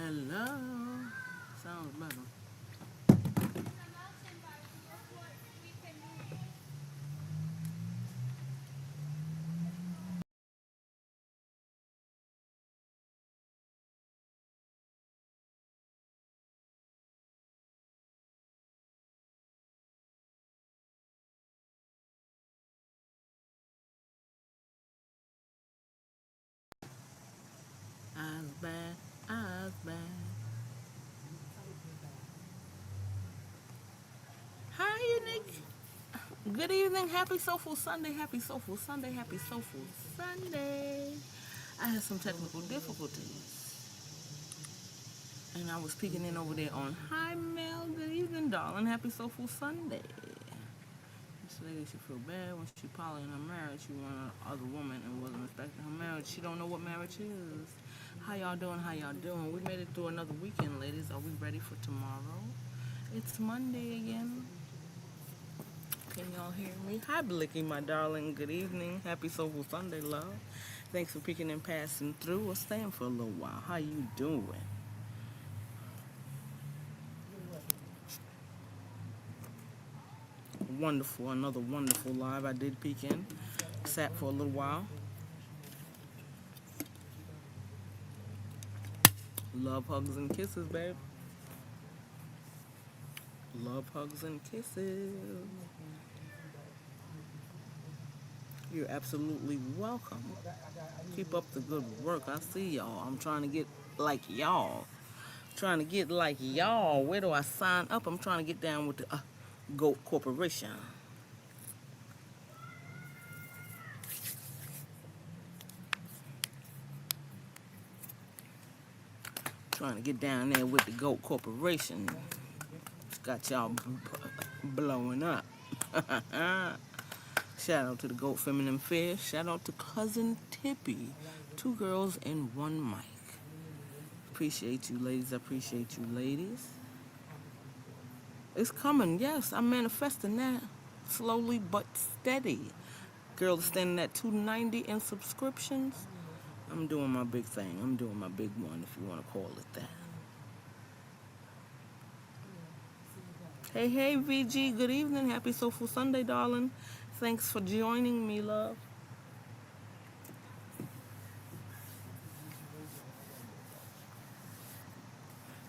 Hello. Sounds better. Eyes back, eyes back. Hi, Unique. Good evening. Happy Soulful Sunday. Happy Soulful Sunday. Happy Soulful Sunday. I had some technical difficulties. And I was peeking in over there on Hi Mel. Good evening, darling. Happy Soulful Sunday. This lady should feel bad when she probably in her marriage. She wanted another woman and wasn't respecting her marriage. She don't know what marriage is. How y'all doing? How y'all doing? We made it through another weekend, ladies. Are we ready for tomorrow? It's Monday again. Can y'all hear me? Hi, Blicky, my darling. Good evening. Happy Soulful Sunday, love. Thanks for peeking and passing through or staying for a little while. How you doing? Wonderful. Another wonderful live. I did peek in. Sat for a little while. Love, hugs, and kisses, babe. Love, hugs, and kisses. You're absolutely welcome. Keep up the good work. I see y'all. I'm trying to get like y'all. Trying to get like y'all. Where do I sign up? I'm trying to get down with the GOAT Corporation. Trying to get down there with the GOAT Corporation. It's got y'all blowing up. Shout out to the GOAT Feminine Fish. Shout out to Cousin Tippy. 2 girls and 1 mic. Appreciate you, ladies. I appreciate you, ladies. It's coming. Yes, I'm manifesting that. Slowly but steady. Girl is standing at $2.90 in subscriptions. I'm doing my big thing. I'm doing my big one, if you want to call it that. Hey, VG. Good evening. Happy Soulful Sunday, darling. Thanks for joining me, love.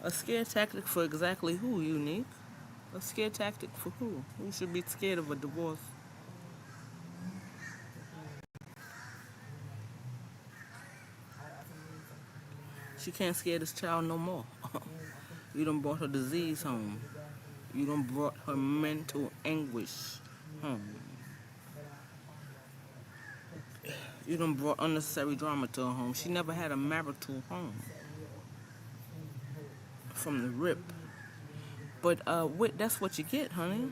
A scare tactic for exactly who, Unique? A scare tactic for who? Who should be scared of a divorce? She can't scare this child no more. You done brought her disease home. You done brought her mental anguish home. You done brought unnecessary drama to her home. She never had a marital home. From the rip. But WHIT, that's what you get, honey.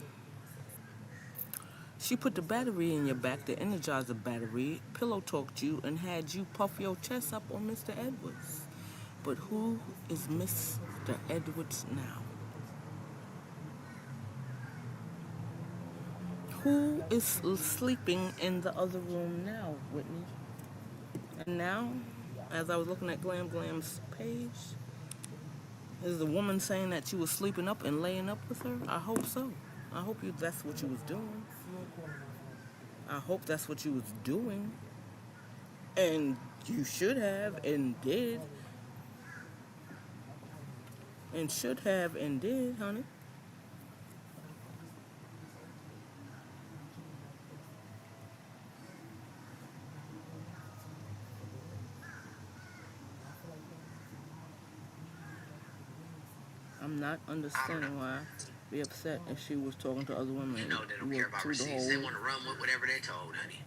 She put the battery in your back, the energizer battery, pillow talked you, and had you puff your chest up on Mr. Edwards. But who is Mr. Edwards now? Who is sleeping in the other room now, Whitney? And now, as I was looking at Glam's page, is the woman saying that you was sleeping up and laying up with her? I hope so. I hope that's what you was doing. I hope that's what you was doing. And you should have and did. And should have and did, honey. I'm not understanding why be upset if she was talking to other women. You know they don't care about receipts. They want to run with whatever they're told, honey.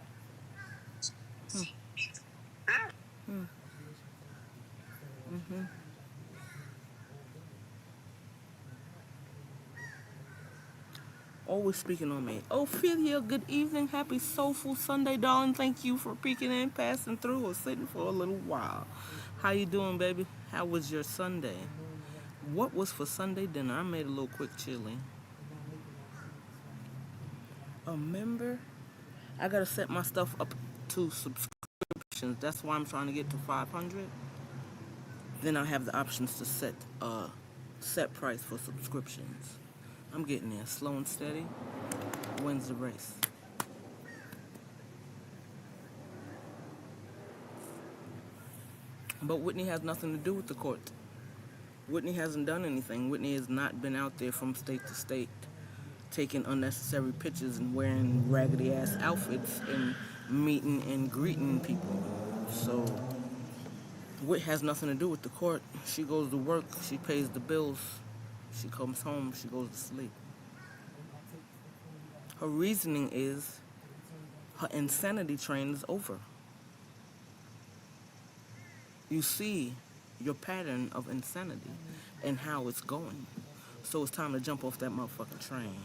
Always speaking on me. Ophelia, good evening. Happy Soulful Sunday, darling. Thank you for peeking in, passing through, or sitting for a little while. How you doing, baby? How was your Sunday? What was for Sunday dinner? I made a little quick chili. A member? I gotta set my stuff up to subscriptions. That's why I'm trying to get to 500. Then I have the options to set set price for subscriptions. I'm getting there, slow and steady. Wins the race. But Whitney has nothing to do with the court. Whitney hasn't done anything. Whitney has not been out there from state to state taking unnecessary pictures and wearing raggedy ass outfits and meeting and greeting people. So Whit has nothing to do with the court. She goes to work, she pays the bills, she comes home, she goes to sleep. Her reasoning is her insanity train is over. You see your pattern of insanity and how it's going. So it's time to jump off that motherfucking train.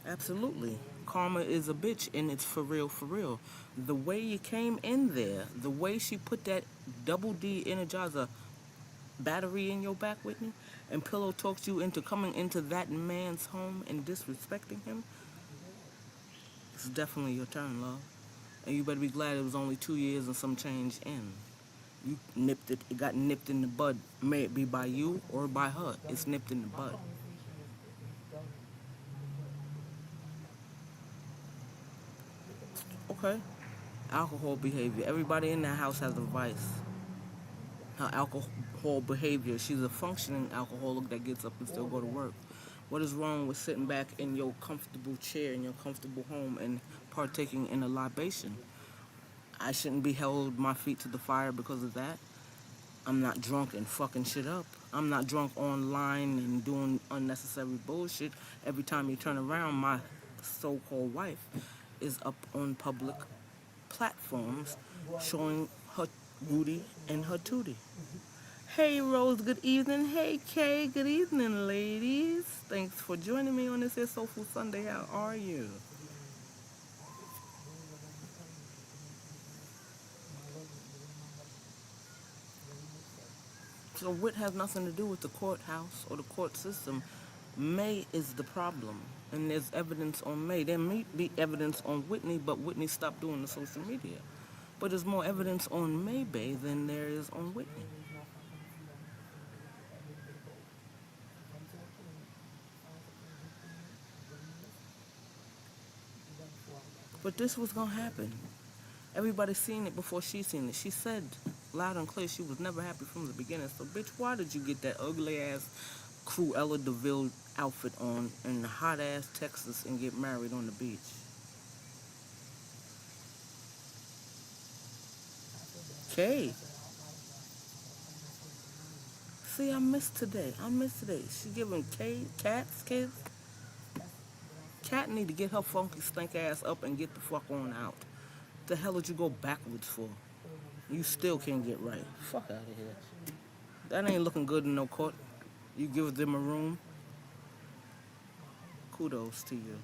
Absolutely. Karma is a bitch, and it's for real, for real. The way you came in there, the way she put that double D Energizer battery in your back, Whitney, and pillow talked you into coming into that man's home and disrespecting him, it's definitely your turn, love. And you better be glad it was only 2 years and some change in. You nipped it, it got nipped in the bud. May it be by you or by her. It's nipped in the bud. Okay. Alcohol behavior. Everybody in that house has a vice. Her alcohol behavior. She's a functioning alcoholic that gets up and still go to work. What is wrong with sitting back in your comfortable chair in your comfortable home and partaking in a libation? I shouldn't be held my feet to the fire because of that. I'm not drunk and fucking shit up. I'm not drunk online and doing unnecessary bullshit. Every time you turn around, my so-called wife is up on public platforms showing her booty and her tootie. Hey Rose, good evening. Hey Kay, good evening, ladies. Thanks for joining me on this here Soulful Sunday. How are you? So WHIT has nothing to do with the courthouse or the court system. May is the problem, and there's evidence on May. There may be evidence on Whitney, but Whitney stopped doing the social media. But there's more evidence on May Bay than there is on Whitney. But this was gonna happen. Everybody's seen it before she seen it. She said loud and clear she was never happy from the beginning. So bitch, why did you get that ugly ass Cruella DeVille outfit on in hot ass Texas and get married on the beach? Kay. See, I missed today. She giving cats kids. Cat need to get her funky stink ass up and get the fuck on out. The hell did you go backwards for? You still can't get right. Fuck out of here. That ain't looking good in no court. You give them a room. Kudos to you.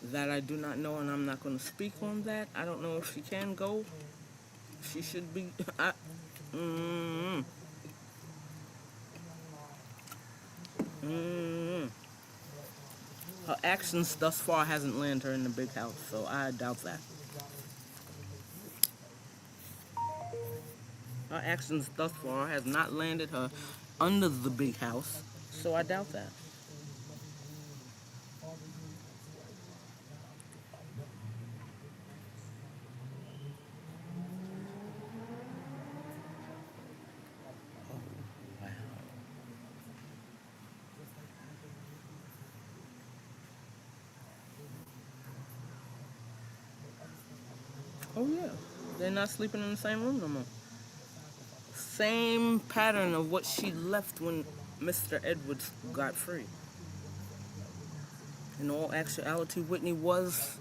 That I do not know, and I'm not going to speak on that. I don't know if she can go. She should be. Her actions thus far hasn't landed her in the big house, so I doubt that. Her actions thus far has not landed her under the big house, so I doubt that. Wow. Oh yeah, they're not sleeping in the same room no more. Same pattern of what she left when Mr. Edwards got free. In all actuality, Whitney was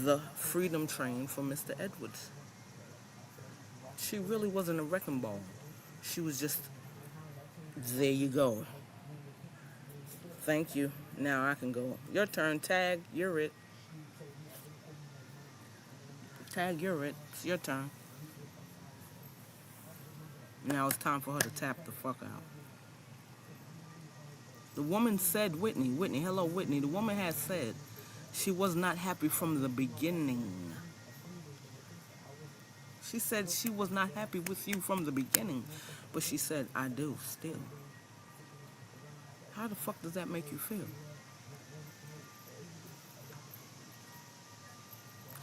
the freedom train for Mr. Edwards. She really wasn't a wrecking ball. She was just, there you go. Thank you. Now I can go. Your turn, Tag. You're it. Tag, you're it. It's your turn. Now it's time for her to tap the fuck out. The woman said, Whitney, hello, Whitney. The woman had said she was not happy from the beginning. She said she was not happy with you from the beginning, but she said, I do still. How the fuck does that make you feel?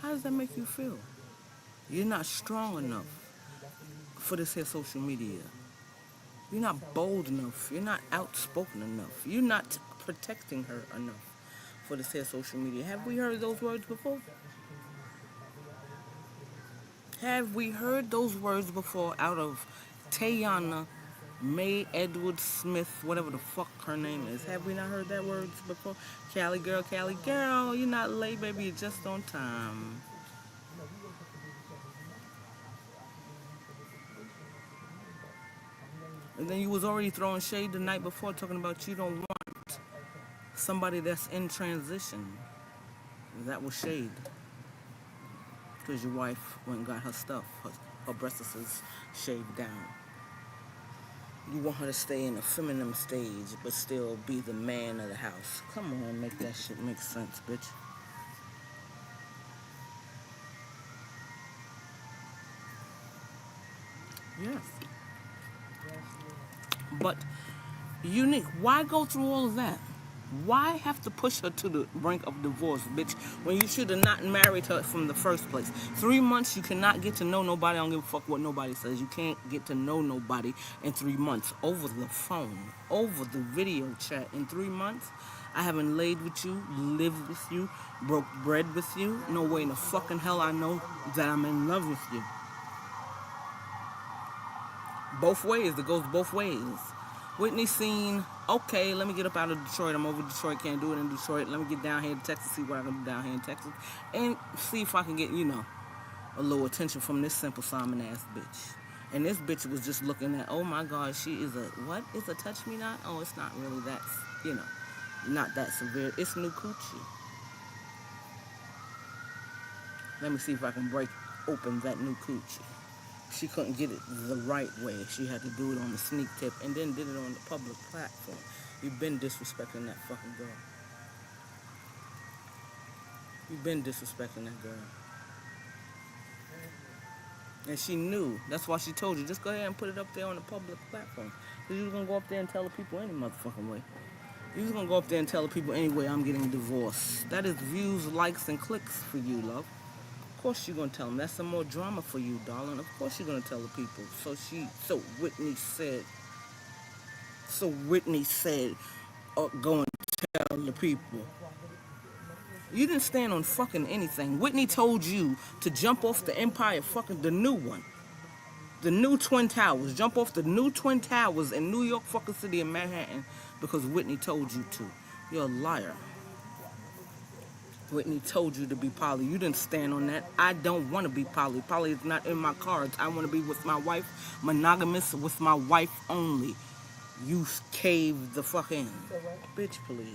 How does that make you feel? You're not strong enough for this here social media. You're not bold enough. You're not outspoken enough. You're not protecting her enough for this here social media. Have we heard those words before? Have we heard those words before out of Tayana May Edward Smith, whatever the fuck her name is? Have we not heard that words before? Cali girl, you're not late, baby, you're just on time. And then you was already throwing shade the night before, talking about you don't want somebody that's in transition. That was shade. Because your wife went and got her stuff, her breasts shaved down. You want her to stay in a feminine stage, but still be the man of the house. Come on, make that shit make sense, bitch. Yes. But, Unique, why go through all of that? Why have to push her to the brink of divorce, bitch, when you should have not married her from the first place? 3 months, you cannot get to know nobody. I don't give a fuck what nobody says. You can't get to know nobody in 3 months over the phone, over the video chat. In 3 months, I haven't laid with you, lived with you, broke bread with you. No way in the fucking hell I know that I'm in love with you. Both ways. It goes both ways. Whitney seen, okay, let me get up out of Detroit. I'm over Detroit, can't do it in Detroit. Let me get down here to Texas, see what I can do down here in Texas. And see if I can get, a little attention from this Simple Simon ass bitch. And this bitch was just looking at, oh my God, she is what is a touch me not? Oh, it's not really that, not that severe. It's new coochie. Let me see if I can break open that new coochie. She couldn't get it the right way. She had to do it on the sneak tip and then did it on the public platform. You've been disrespecting that fucking girl. You've been disrespecting that girl. And she knew. That's why she told you, just go ahead and put it up there on the public platform. Because you was going to go up there and tell the people any motherfucking way. You was going to go up there and tell the people anyway, I'm getting divorced. That is views, likes, and clicks for you, love. Of course you're going to tell them. That's some more drama for you, darling. Of course you're going to tell the people. So Whitney said, go and tell the people. You didn't stand on fucking anything. Whitney told you to jump off the Empire, fucking the new one. The new Twin Towers. Jump off the new Twin Towers in New York fucking City in Manhattan because Whitney told you to. You're a liar. Whitney told you to be poly. You didn't stand on that. I don't want to be poly. Poly is not in my cards. I want to be with my wife, monogamous with my wife only. You caved the fuck in. Bitch, please.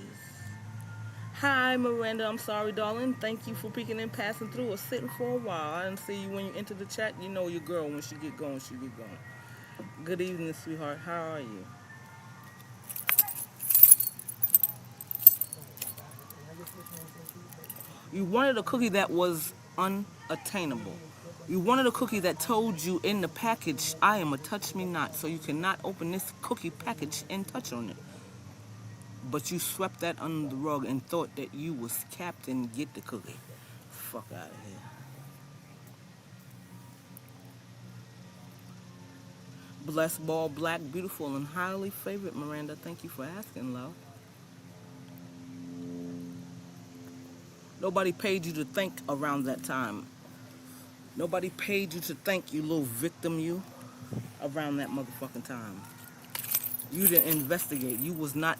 Hi, Miranda. I'm sorry, darling. Thank you for peeking and passing through or sitting for a while. I didn't see you when you enter the chat. You know your girl. When she get going, she get going. Good evening, sweetheart. How are you? You wanted a cookie that was unattainable. You wanted a cookie that told you in the package, I am a touch me not, so you cannot open this cookie package and touch on it. But you swept that under the rug and thought that you was Captain Get the Cookie. Fuck out of here. Blessed, ball, black, beautiful, and highly favored, Miranda. Thank you for asking, love. Nobody paid you to think around that time. Nobody paid you to think, you little victim, you, around that motherfucking time. You didn't investigate. You was not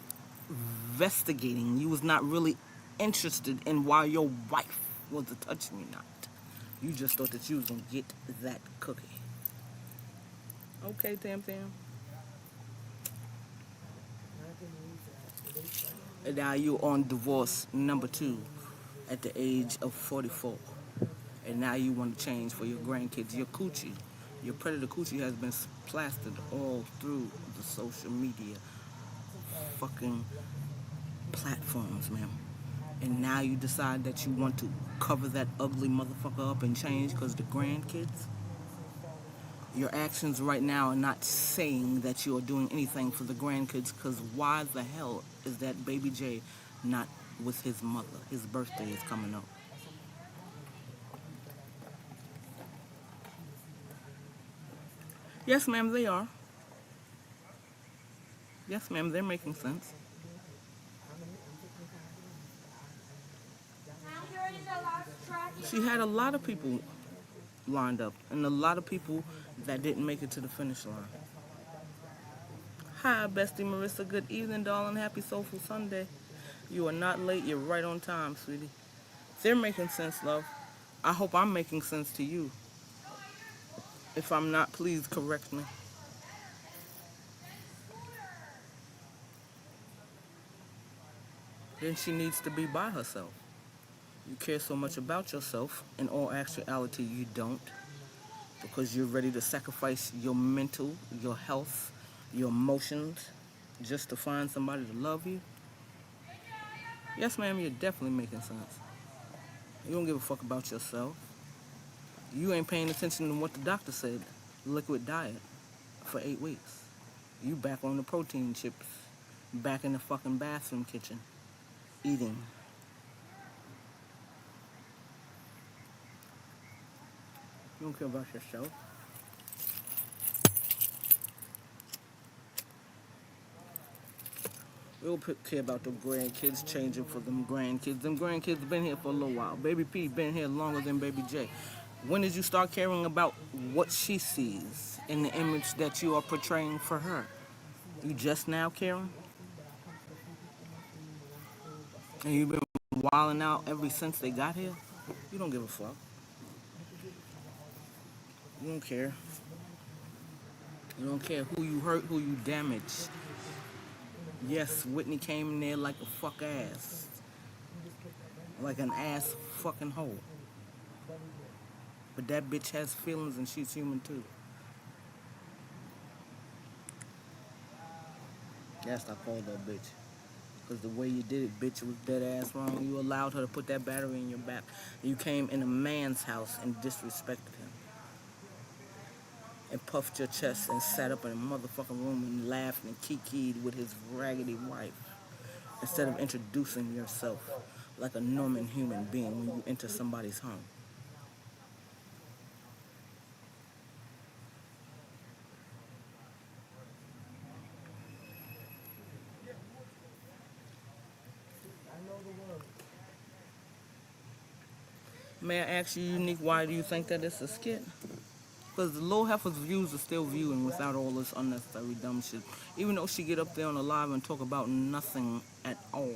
investigating. You was not really interested in why your wife was a touch me not. You just thought that you was going to get that cookie. Okay, Tam Tam. And now you're on divorce number 2 at the age of 44. And now you want to change for your grandkids. Your coochie, your predator coochie has been plastered all through the social media motherfucking platforms, ma'am. And now you decide that you want to cover that ugly motherfucker up and change because the grandkids? Your actions right now are not saying that you are doing anything for the grandkids, because why the hell is that baby J not with his mother? His birthday is coming up. Yes, ma'am, they are. Yes, ma'am, they're making sense. She had a lot of people lined up and a lot of people that didn't make it to the finish line. Hi, Bestie Marissa. Good evening, darling. Happy Soulful Sunday. You are not late. You're right on time, sweetie. They're making sense, love. I hope I'm making sense to you. If I'm not, please correct me. Then she needs to be by herself. You care so much about yourself. In all actuality, you don't. Because you're ready to sacrifice your mental, your health, your emotions, just to find somebody to love you. Yes, ma'am, you're definitely making sense. You don't give a fuck about yourself. You ain't paying attention to what the doctor said. Liquid diet for 8 weeks. You back on the protein chips. Back in the fucking bathroom kitchen. Eating. You don't care about yourself. We don't care about the grandkids changing for them grandkids. Them grandkids been here for a little while. Baby P been here longer than Baby J. When did you start caring about what she sees in the image that you are portraying for her? You just now caring? And you've been wilding out ever since they got here? You don't give a fuck. You don't care. You don't care who you hurt, who you damaged. Yes, Whitney came in there like a fuck ass. Like an ass fucking hole. But that bitch has feelings and she's human too. Yes, I called her a bitch. Because the way you did it, bitch, was dead ass wrong. You allowed her to put that battery in your back. You came in a man's house and disrespected him. And puffed your chest and sat up in a motherfucking room and laughed and kikied with his raggedy wife. Instead of introducing yourself like a normal human being when you enter somebody's home. May I ask you, Unique, why do you think that it's a skit? Because the Lil Heifer's views are still viewing without all this unnecessary dumb shit. Even though she get up there on the live and talk about nothing at all.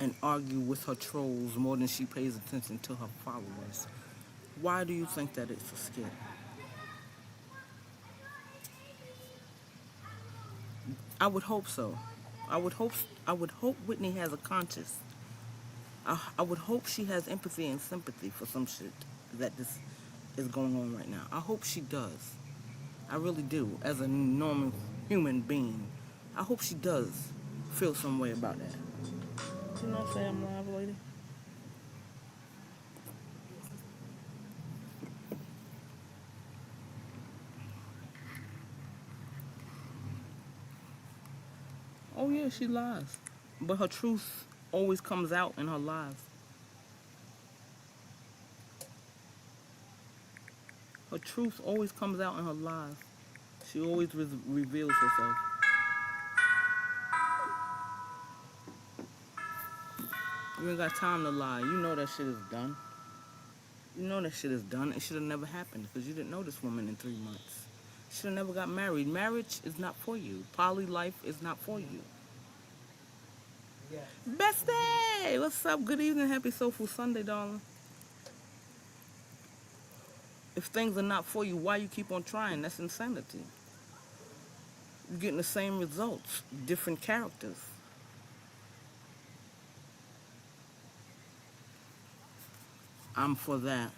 And argue with her trolls more than she pays attention to her followers. Why do you think that it's a skit? I would hope so. I would hope Whitney has a conscience. I would hope she has empathy and sympathy for some shit that this is going on right now. I hope she does. I really do. As a normal human being, I hope she does feel some way about that. You know what I'm saying, I'm live, lady? Oh yeah, she lies. But her truth always comes out in her lies. Her truth always comes out in her lies. She always reveals herself. You ain't got time to lie. You know that shit is done. You know that shit is done. It should have never happened because you didn't know this woman in 3 months. Should have never got married. Marriage is not for you. Poly life is not for you. Bestie! What's up? Good evening. Happy Soulful Sunday, darling. If things are not for you, why you keep on trying? That's insanity. You're getting the same results, different characters. I'm for that.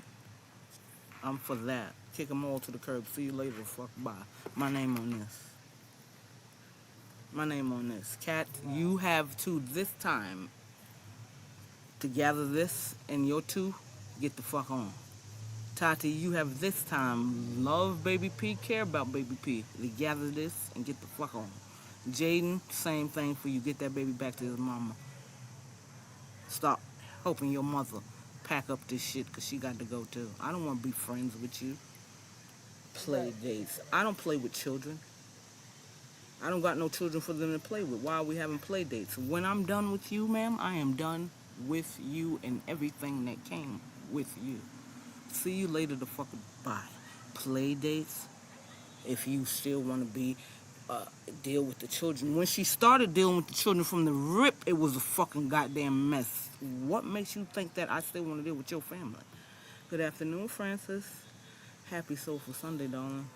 I'm for that. Kick them all to the curb. See you later. Fuck bye. My name on this. my name on this. Cat, you have to this time to gather this and your two get the fuck on. Tati, you have this time. Love Baby P, care about Baby P. To gather this and get the fuck on. Jaden, same thing for you. Get that baby back to his mama. Stop helping your mother pack up this shit because she got to go too. I don't want to be friends with you. Play dates. I don't play with children. I don't got no children for them to play with. Why are we having play dates? When I'm done with you, ma'am, I am done with you and everything that came with you. See you later the fuck bye. Play dates. If you still want to be deal with the children. When she started dealing with the children from the rip, it was a fucking goddamn mess. What makes you think that I still want to deal with your family? Good afternoon, Francis. Happy Soulful Sunday, darling.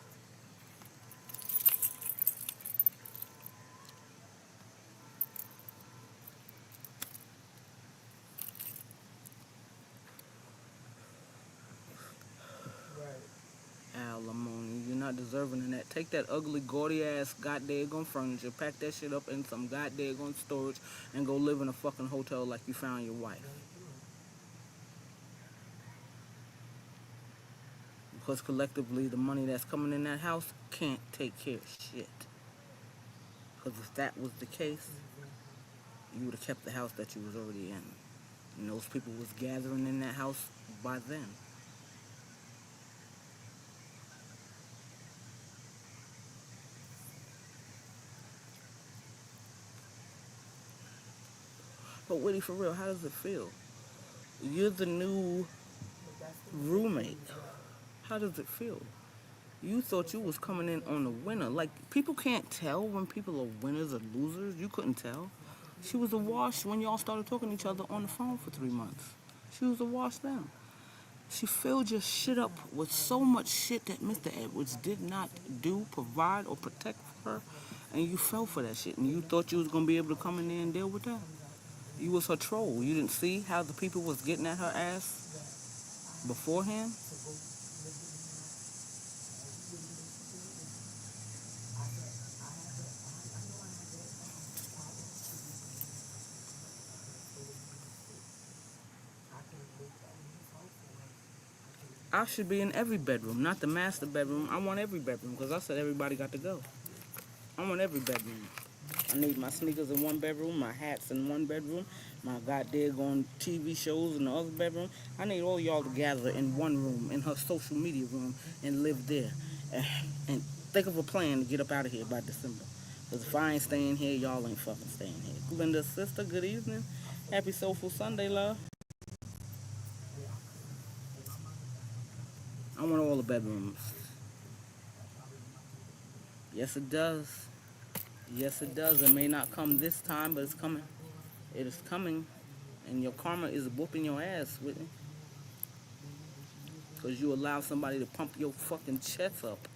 Alimony, you're not deserving of that. Take that ugly, gaudy ass goddamn furniture, pack that shit up in some goddamn storage, and go live in a fucking hotel like you found your wife. Because collectively, the money that's coming in that house can't take care of shit. Because if that was the case, you would have kept the house that you was already in. And those people was gathering in that house by then. But Whitty, for real, how does it feel? You're the new roommate. How does it feel? You thought you was coming in on a winner. Like, people can't tell when people are winners or losers. You couldn't tell. She was a wash when y'all started talking to each other on the phone for 3 months. She was a wash then. She filled your shit up with so much shit that Mr. Edwards did not do, provide, or protect for her. And you fell for that shit. And you thought you was going to be able to come in there and deal with that. You was her troll. You didn't see how the people was getting at her ass beforehand? I should be in every bedroom, not the master bedroom. I want every bedroom because I said everybody got to go. I want every bedroom. I need my sneakers in one bedroom, my hats in one bedroom, my goddamn TV shows in the other bedroom. I need all y'all to gather in one room, in her social media room, and live there. And think of a plan to get up out of here by December. Because if I ain't staying here, y'all ain't fucking staying here. Glinda's sister, good evening. Happy Soulful Sunday, love. I want all the bedrooms. Yes, it does. Yes, it does. It may not come this time, but it's coming. It is coming. And your karma is whooping your ass, Whitney. Because you allow somebody to pump your fucking chest up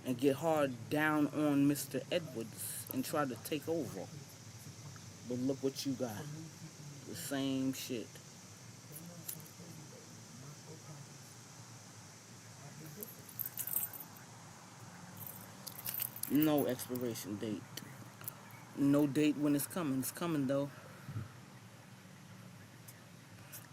and get hard down on Mr. Edwards and try to take over. But look what you got. The same shit. No expiration date. No date when it's coming. It's coming, though.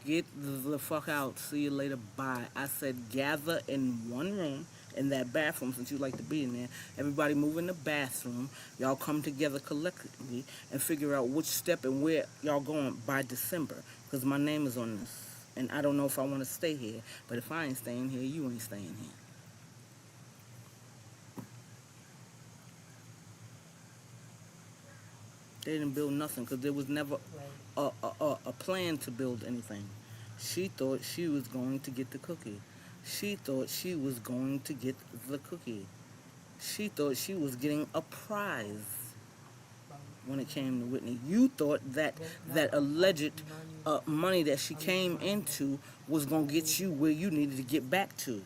Get the fuck out. See you later. Bye. I said gather in one room in that bathroom since you like to be in there. Everybody move in the bathroom. Y'all come together collectively and figure out which step and where y'all going by December. Because my name is on this. And I don't know if I want to stay here. But if I ain't staying here, you ain't staying here. They didn't build nothing because there was never a plan to build anything. She thought she was going to get the cookie. She thought she was going to get the cookie. She thought she was getting a prize when it came to Whitney. You thought that alleged money that she came into was going to get you where you needed to get back to.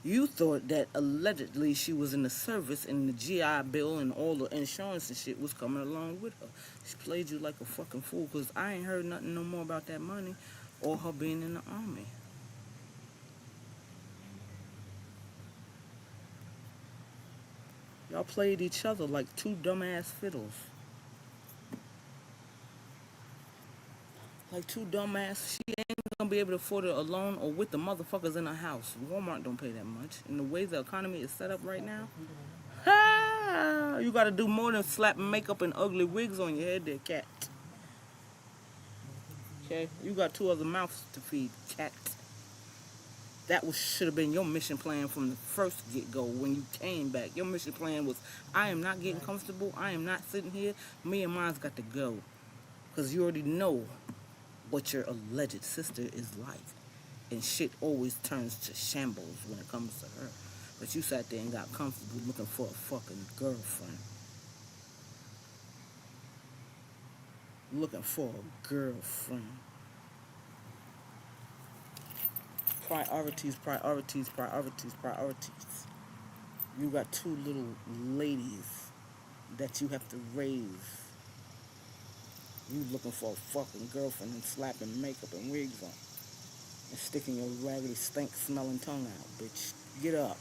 You thought that allegedly she was in the service and the GI Bill and all the insurance and shit was coming along with her. She played you like a fucking fool because I ain't heard nothing no more about that money or her being in the army. Y'all played each other like two dumbass fiddles. Like two dumbass. She ain't gonna be able to afford it alone or with the motherfuckers in her house. Walmart don't pay that much. And the way the economy is set up right now, you gotta do more than slapping makeup and ugly wigs on your head there, cat. Okay? You got two other mouths to feed, cat. That should have been your mission plan from the first get-go when you came back. Your mission plan was, I am not getting comfortable. I am not sitting here. Me and mine's got to go. Because you already know what your alleged sister is like. And shit always turns to shambles when it comes to her. But you sat there and got comfortable looking for a fucking girlfriend. Looking for a girlfriend. Priorities, priorities, priorities, priorities. You got two little ladies that you have to raise. You looking for a fucking girlfriend and slapping makeup and wigs on. And sticking your raggedy stink smelling tongue out, bitch. Get up.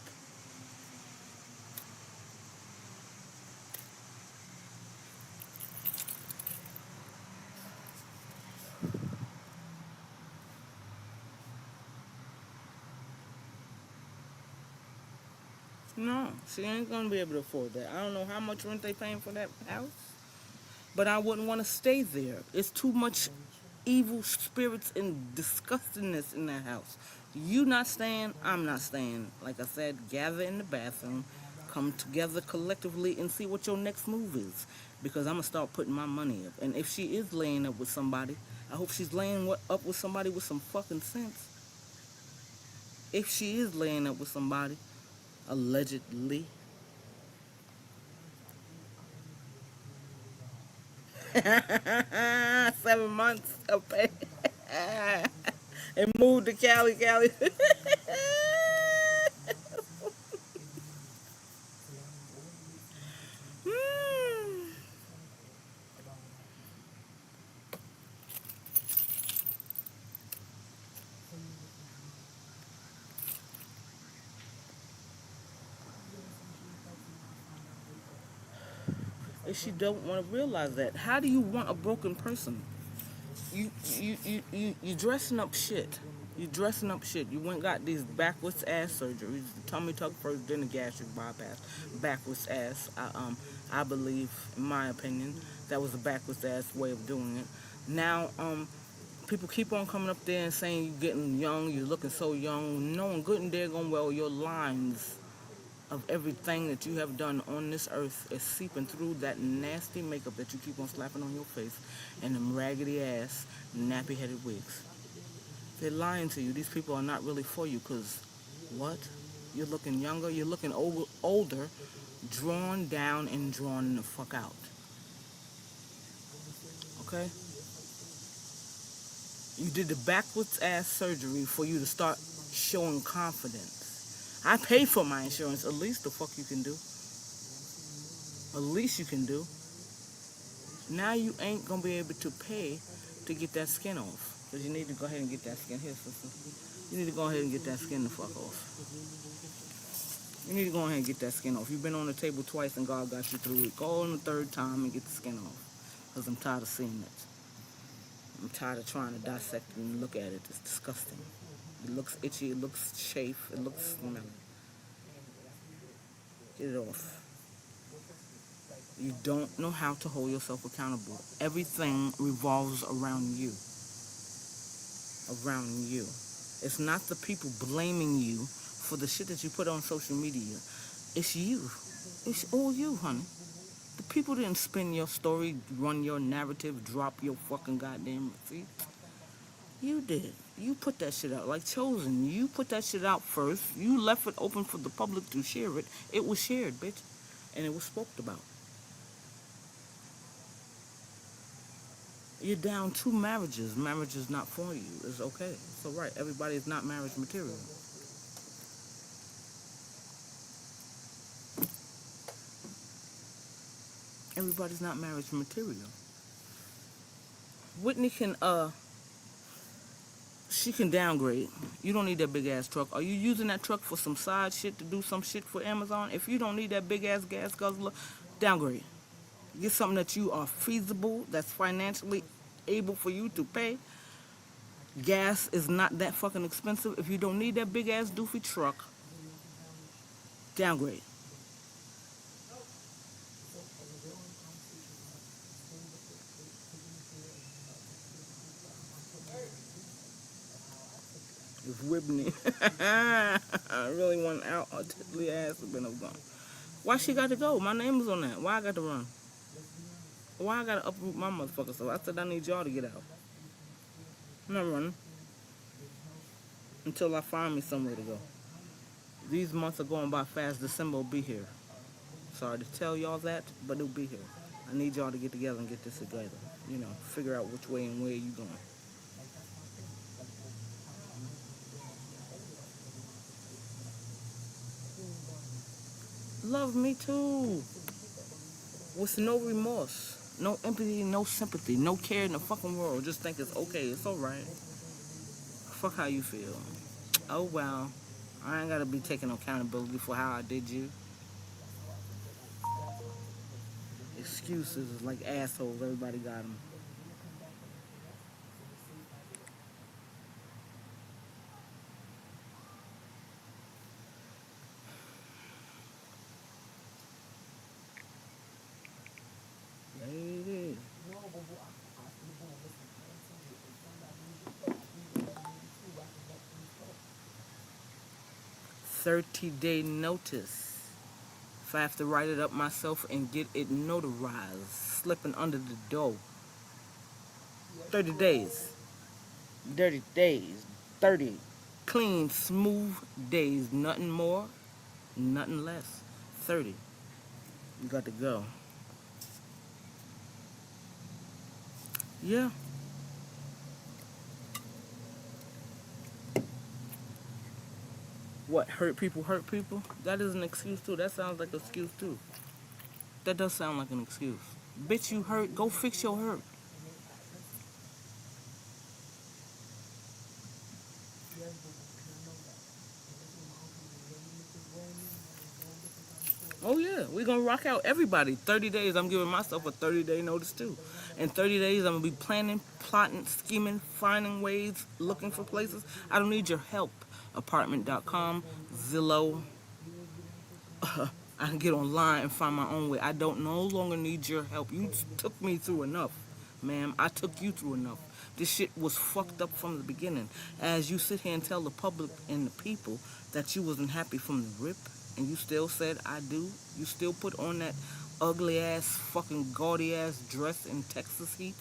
No, she ain't gonna be able to afford that. I don't know how much rent they paying for that house, but I wouldn't want to stay there. It's too much evil spirits and disgustingness in that house. You not staying, I'm not staying. Like I said, gather in the bathroom, come together collectively and see what your next move is. Because I'm gonna start putting my money up. And if she is laying up with somebody, I hope she's laying up with somebody with some fucking sense. If she is laying up with somebody, allegedly. 7 months of pay. And moved to Cali. Hmm. If she don't want to realize that, how do you want a broken person? You dressing up shit. You dressing up shit. You went got these backwards ass surgeries. The tummy tuck first, then the gastric bypass. Backwards ass. I believe, in my opinion, that was a backwards ass way of doing it. Now, people keep on coming up there and saying you're getting young, you're looking so young, knowing good and daggone well your lines of everything that you have done on this earth is seeping through that nasty makeup that you keep on slapping on your face and them raggedy ass, nappy headed wigs. They're lying to you. These people are not really for you because what? You're looking younger, you're looking older, drawn down and drawn the fuck out. Okay? You did the backwards ass surgery for you to start showing confidence. I pay for my insurance. At least the fuck you can do. At least you can do. Now you ain't gonna be able to pay to get that skin off. Because you need to go ahead and get that skin. Here, sister. You need to go ahead and get that skin the fuck off. You need to go ahead and get that skin off. You've been on the table twice and God got you through it. Go on the third time and get the skin off. Because I'm tired of seeing it. I'm tired of trying to dissect it and look at it. It's disgusting. It looks itchy. It looks chafe. It looks smelly. Get it off. You don't know how to hold yourself accountable. Everything revolves around you. Around you. It's not the people blaming you for the shit that you put on social media. It's you. It's all you, honey. The people didn't spin your story, run your narrative, drop your fucking goddamn receipts. You did. You put that shit out. Like Chosen, you put that shit out first. You left it open for the public to share it. It was shared, bitch. And it was spoke about. You're down 2 marriages. Marriage is not for you. It's okay. It's all right. Everybody is not marriage material. Everybody's not marriage material. Whitney can She can downgrade. You don't need that big ass truck. Are you using that truck for some side shit to do some shit for Amazon? If you don't need that big ass gas guzzler, downgrade. Get something that you are feasible, that's financially able for you to pay. Gas is not that fucking expensive. If you don't need that big ass doofy truck, downgrade. If Whitney I really want out, her tiddly ass would been gone. Why she got to go? My name is on that. Why I got to run? Why I got to uproot my motherfucker? So I said I need y'all to get out. I'm not running until I find me somewhere to go. These months are going by fast. December will be here. Sorry to tell y'all that, but it'll be here. I need y'all to get together and get this together. You know, figure out which way and where you going. Love me too. With no remorse, no empathy, no sympathy, no care in the fucking world. Just think it's okay, it's alright. Fuck how you feel. Oh well, I ain't gotta be taking accountability for how I did you. Excuses is like assholes, everybody got them. Lady. 30-day notice. If I have to write it up myself and get it notarized, slipping under the door. 30 days. Dirty days. 30. Clean, smooth days. Nothing more, nothing less. 30. You got to go. Yeah. What, hurt people hurt people? That is an excuse too. That sounds like an excuse too. That does sound like an excuse. Bitch, you hurt, go fix your hurt. Oh yeah, we're gonna rock out everybody. 30 days, I'm giving myself a 30-day notice too. In 30 days, I'm gonna be planning, plotting, scheming, finding ways, looking for places. I don't need your help. Apartment.com, Zillow. I can get online and find my own way. I don't no longer need your help. You took me through enough, ma'am. I took you through enough. This shit was fucked up from the beginning. As you sit here and tell the public and the people that you wasn't happy from the rip, and you still said I do, you still put on that ugly ass, fucking gaudy ass dress in Texas heat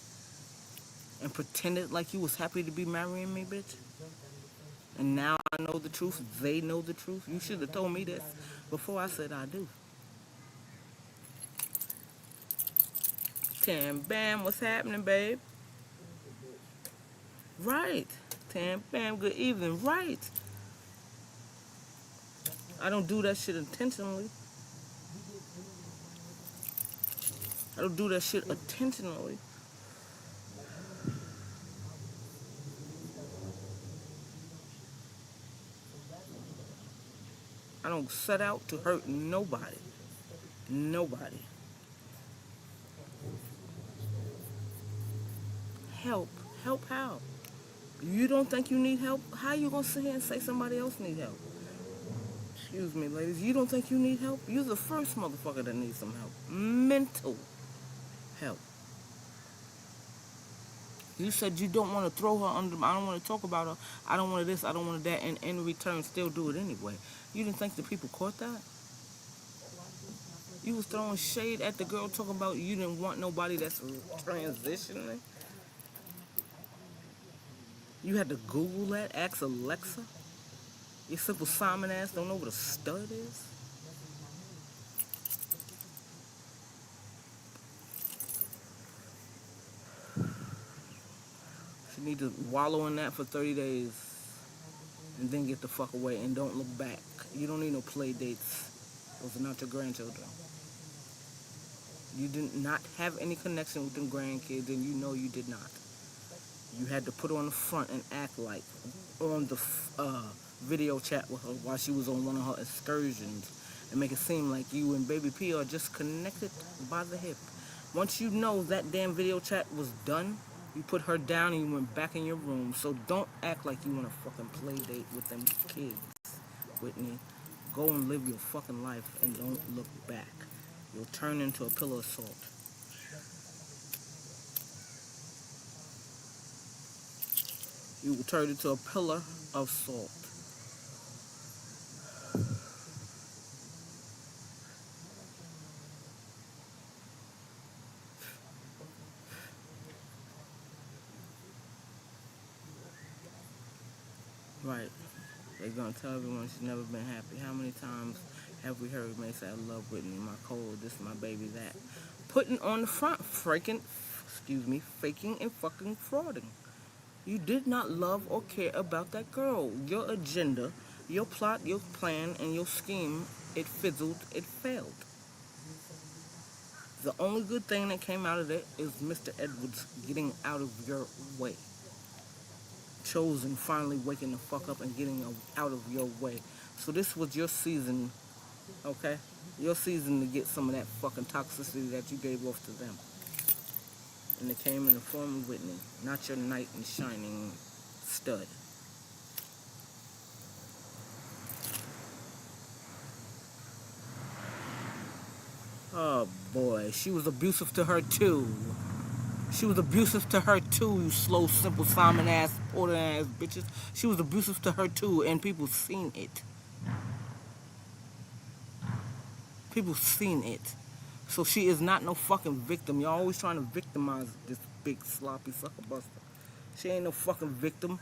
and pretended like you was happy to be marrying me, bitch. And now I know the truth. They know the truth. You should have told me this before I said I do. Tam Bam, what's happening, babe? Right. Tam Bam, good evening. Right. I don't do that shit intentionally. I don't do that shit intentionally. I don't set out to hurt nobody. Nobody. Help. Help how? You don't think you need help? How you gonna sit here and say somebody else need help? Excuse me, ladies. You don't think you need help? You're the first motherfucker that needs some help. Mental help. You said you don't want to throw her under. I don't want to talk about her. I don't want this. I don't want that. And in return, still do it anyway. You didn't think the people caught that? You was throwing shade at the girl talking about you didn't want nobody that's transitioning. You had to Google that. Ask Alexa. Your simple Simon ass don't know what a stud is. You need to wallow in that for 30 days and then get the fuck away and don't look back. You don't need no play dates. Those are not your grandchildren. You did not have any connection with them grandkids, and you know you did not. You had to put her on the front and act like on the video chat with her while she was on one of her excursions and make it seem like you and Baby P are just connected by the hip. Once you know that damn video chat was done, you put her down and you went back in your room. So don't act like you want a fucking play date with them kids, Whitney. Go and live your fucking life and don't look back. You'll turn into a pillar of salt. You will turn into a pillar of salt. Right. They're gonna tell everyone she's never been happy. How many times have we heard May say, I love Whitney, my cold, this, my baby, that? Putting on the front, faking and fucking frauding. You did not love or care about that girl. Your agenda, your plot, your plan, and your scheme, it fizzled, it failed. The only good thing that came out of it is Mr. Edwards getting out of your way. Chosen finally waking the fuck up and getting out of your way. So this was your season, okay? Your season to get some of that fucking toxicity that you gave off to them. And it came in the form of Whitney, not your knight in shining stud. Oh boy, she was abusive to her too. She was abusive to her too, you slow, simple, Simon ass, Porter ass bitches. She was abusive to her too, and people seen it. People seen it. So she is not no fucking victim. Y'all always trying to victimize this big sloppy sucker buster. She ain't no fucking victim.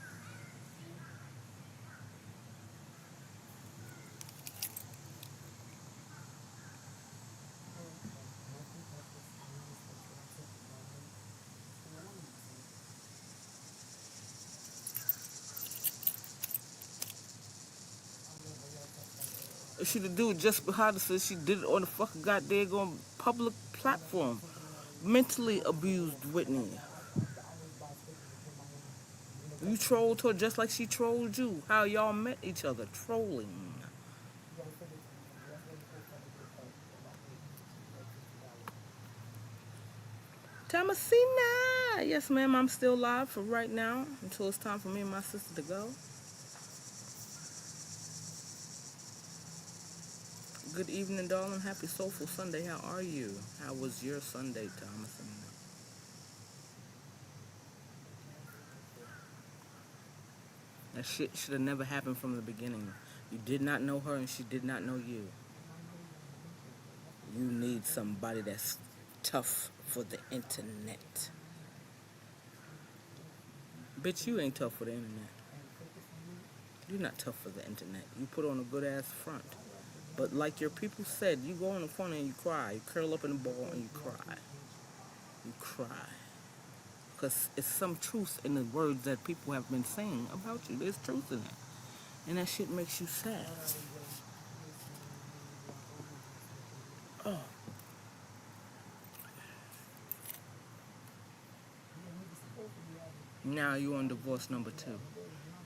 If she'd do it just behind us, she did it on the fucking goddamn public platform. Mentally abused Whitney. You trolled her just like she trolled you. How y'all met each other, trolling. Thomasina! Yes, ma'am, I'm still live for right now until it's time for me and my sister to go. Good evening, darling. Happy Soulful Sunday. How are you? How was your Sunday, Thomasina? That shit should have never happened from the beginning. You did not know her and she did not know you. You need somebody that's tough for the internet. Bitch, you ain't tough for the internet. You're not tough for the internet. You put on a good ass front. But like your people said, you go in the corner and you cry. You curl up in a ball and you cry. You cry. Because it's some truth in the words that people have been saying about you. There's truth in it. And that shit makes you sad. Oh. Now you on divorce number 2.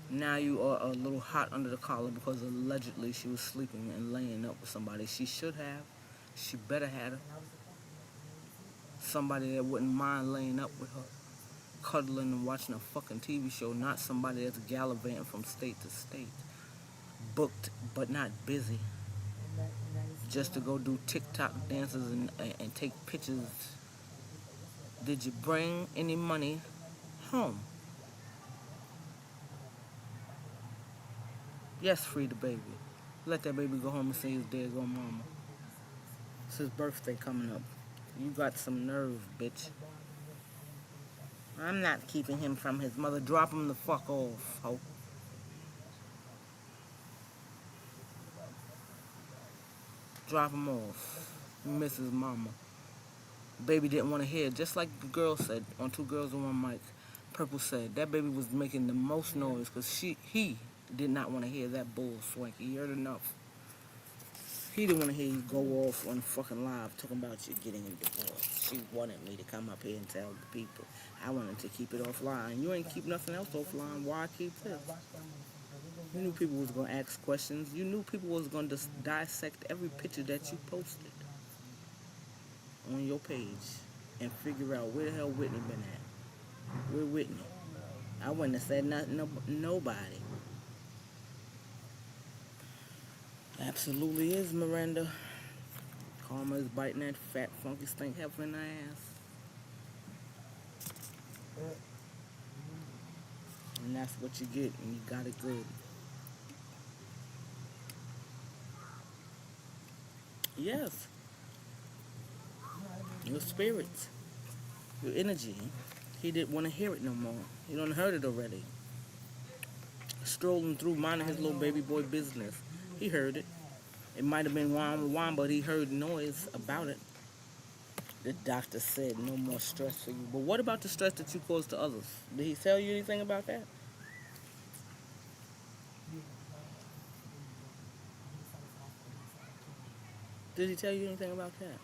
Now you are a little hot under the collar because allegedly she was sleeping and laying up with somebody she should have. She better had her. Somebody that wouldn't mind laying up with her, cuddling and watching a fucking TV show, not somebody that's gallivanting from state to state. Booked but not busy. Just to go do TikTok dances and take pictures. Did you bring any money home? Yes, free the baby. Let that baby go home and see his dead mama. It's his birthday coming up. You got some nerve, bitch. I'm not keeping him from his mother. Drop him the fuck off, ho. Drop him off. He misses his mama. Baby didn't want to hear it. Just like the girl said on Two Girls and One Mic. Purple said that baby was making the most noise because he did not want to hear that bull swank. He heard enough. He didn't want to hear you go off on fucking live talking about you getting a divorce. She wanted me to come up here and tell the people. I wanted to keep it offline. You ain't keep nothing else offline. Why keep this? You knew people was going to ask questions. You knew people was going to dissect every picture that you posted on your page and figure out where the hell Whitney been at. Where Whitney? I wouldn't have said nothing to nobody. Absolutely is, Miranda. Karma is biting that fat, funky stink heifer in the ass. And that's what you get, and you got it good. Yes. Your spirits. Your energy. He didn't want to hear it no more. He done heard it already. Strolling through minding his little baby boy business. He heard it. It might have been wham, but he heard noise about it. The doctor said no more stress for you. But what about the stress that you cause to others? Did he tell you anything about that? Did he tell you anything about that?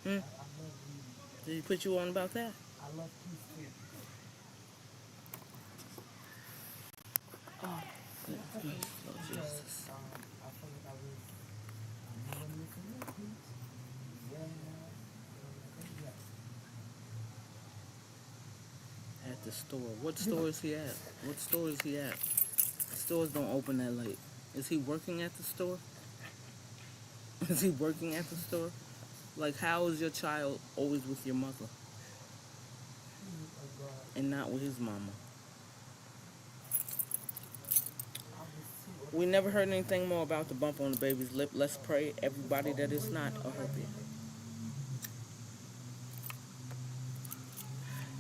Hmm? Did he put you on about that? Oh, Jesus. At the store. What store is he at? What store is he at? Stores don't open that late. Is he working at the store? Is he working at the store? Like, how is your child always with your mother and not with his mama? We never heard anything more about the bump on the baby's lip. Let's pray everybody that is not a herpes.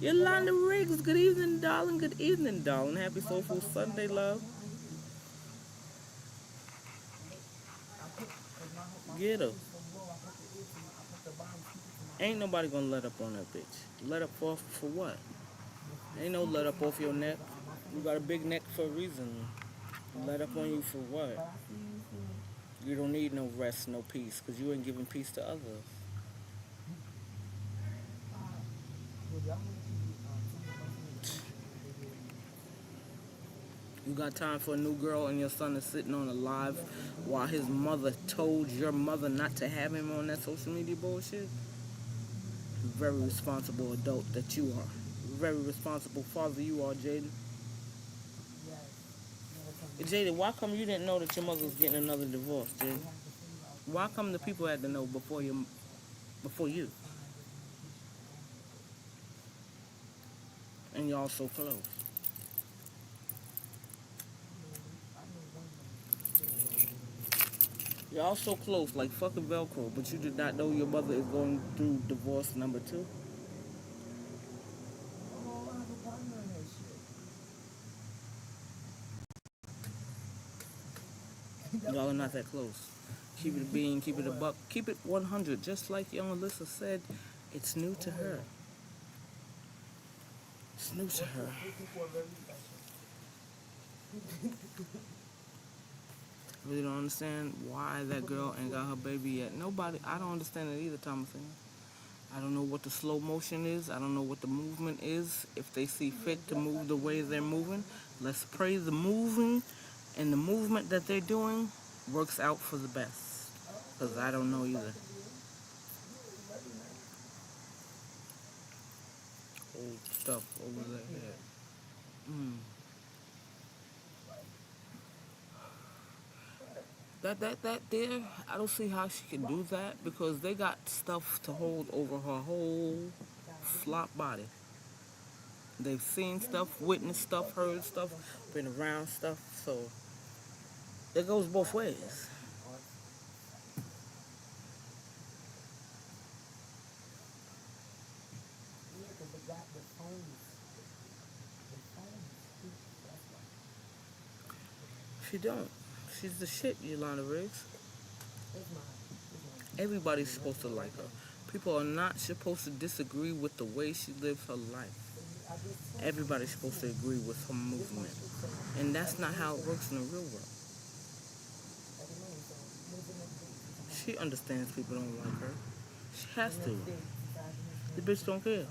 Yolanda Riggs, good evening, darling. Good evening, darling. Happy Soulful Sunday, love. Get her. Ain't nobody gonna let up on that bitch. Let up for what? Ain't no let up off your neck. You got a big neck for a reason. Let up on you for what? You don't need no rest, no peace, because you ain't giving peace to others. You got time for a new girl and your son is sitting on a live while his mother told your mother not to have him on that social media bullshit? Very responsible adult that you are. Very responsible father you are, Jaden. Jaden, why come you didn't know that your mother was getting another divorce, Jaden? Why come the people had to know before you? And y'all so close. Y'all so close, like fucking Velcro, but you did not know your mother is going through divorce number 2? Y'all are not that close. Keep it a bean, keep it a buck, keep it 100. Just like young Alyssa said, it's new to her. It's new to her. I really don't understand why that girl ain't got her baby yet. Nobody, I don't understand it either, Thomason. I don't know what the slow motion is. I don't know what the movement is. If they see fit to move the way they're moving, let's pray the moving and the movement that they're doing works out for the best. Because I don't know either. Old stuff over their head. That there, I don't see how she can do that because they got stuff to hold over her whole flop body. They've seen stuff, witnessed stuff, heard stuff, been around stuff, so it goes both ways. She don't. She's the shit, Yolanda Riggs. Everybody's supposed to like her. People are not supposed to disagree with the way she lives her life. Everybody's supposed to agree with her movement. And that's not how it works in the real world. She understands people don't like her. She has to. The bitch don't care.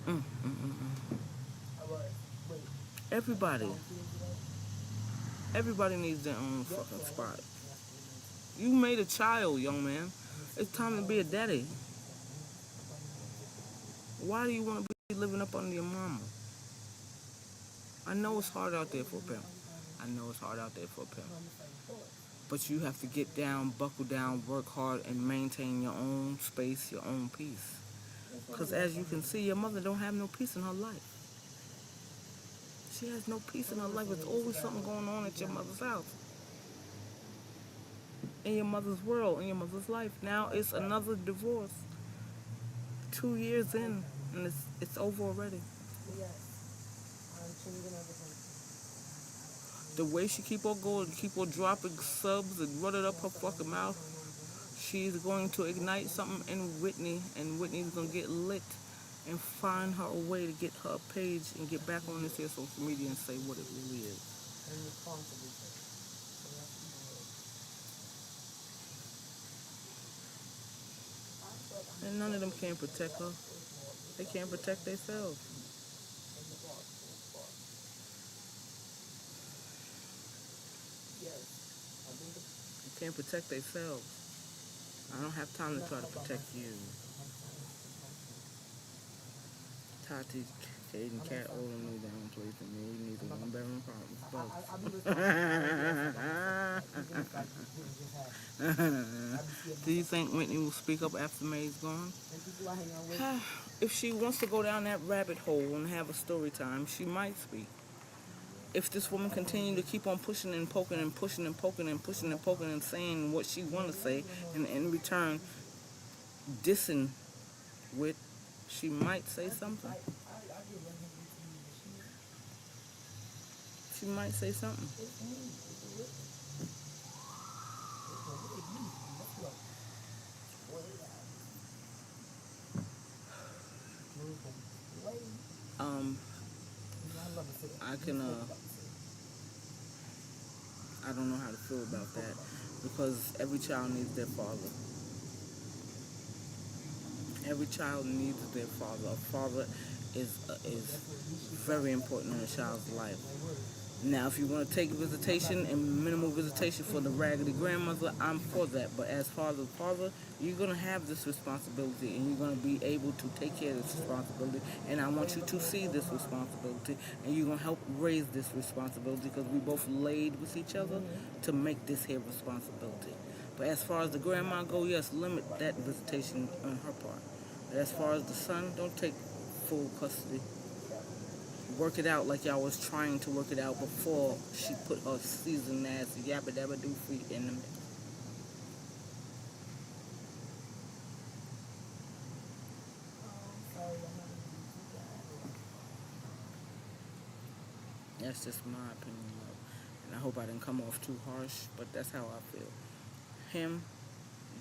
Mm, mm, mm, mm. Everybody. Everybody needs their own fucking spot. You made a child, young man. It's time to be a daddy. Why do you want to be living up under your mama? I know it's hard out there for a parent. I know it's hard out there for a parent. But you have to get down, buckle down, work hard, and maintain your own space, your own peace. Because as you can see, your mother don't have no peace in her life. She has no peace in her life. There's always something going on at your mother's house. In your mother's world, in your mother's life. Now it's another divorce. 2 years in, and it's over already. The way she keep on going, keep on dropping subs and running up her fucking mouth, she's going to ignite something in Whitney, and Whitney's going to get lit and find her a way to get her page and get back on this here social media and say what it really is. And none of them can protect her. They can't protect themselves. They can't protect themselves. I don't have time to try to protect you. Tati, Kate, and Cat all of me down place and me. We need a one-bedroom apartment. Do you think Whitney will speak up after May's gone? If she wants to go down that rabbit hole and have a story time, she might speak. If this woman continues to keep on pushing and poking and pushing and poking and pushing and poking and saying what she want to say, and in return dissing with, she might say something. She might say something. I don't know how to feel about that, because every child needs their father. Every child needs their father. A father is very important in a child's life. Now, if you want to take visitation and minimal visitation for the raggedy grandmother, I'm for that. But as far as the father, you're going to have this responsibility, and you're going to be able to take care of this responsibility. And I want you to see this responsibility, and you're going to help raise this responsibility, because we both laid with each other to make this here responsibility. But as far as the grandma go, yes, limit that visitation on her part. But as far as the son, don't take full custody. Work it out like y'all was trying to work it out before she put her seasoned ass yabba dabba doo feet in the mix. That's just my opinion, love. And I hope I didn't come off too harsh, but that's how I feel. Him,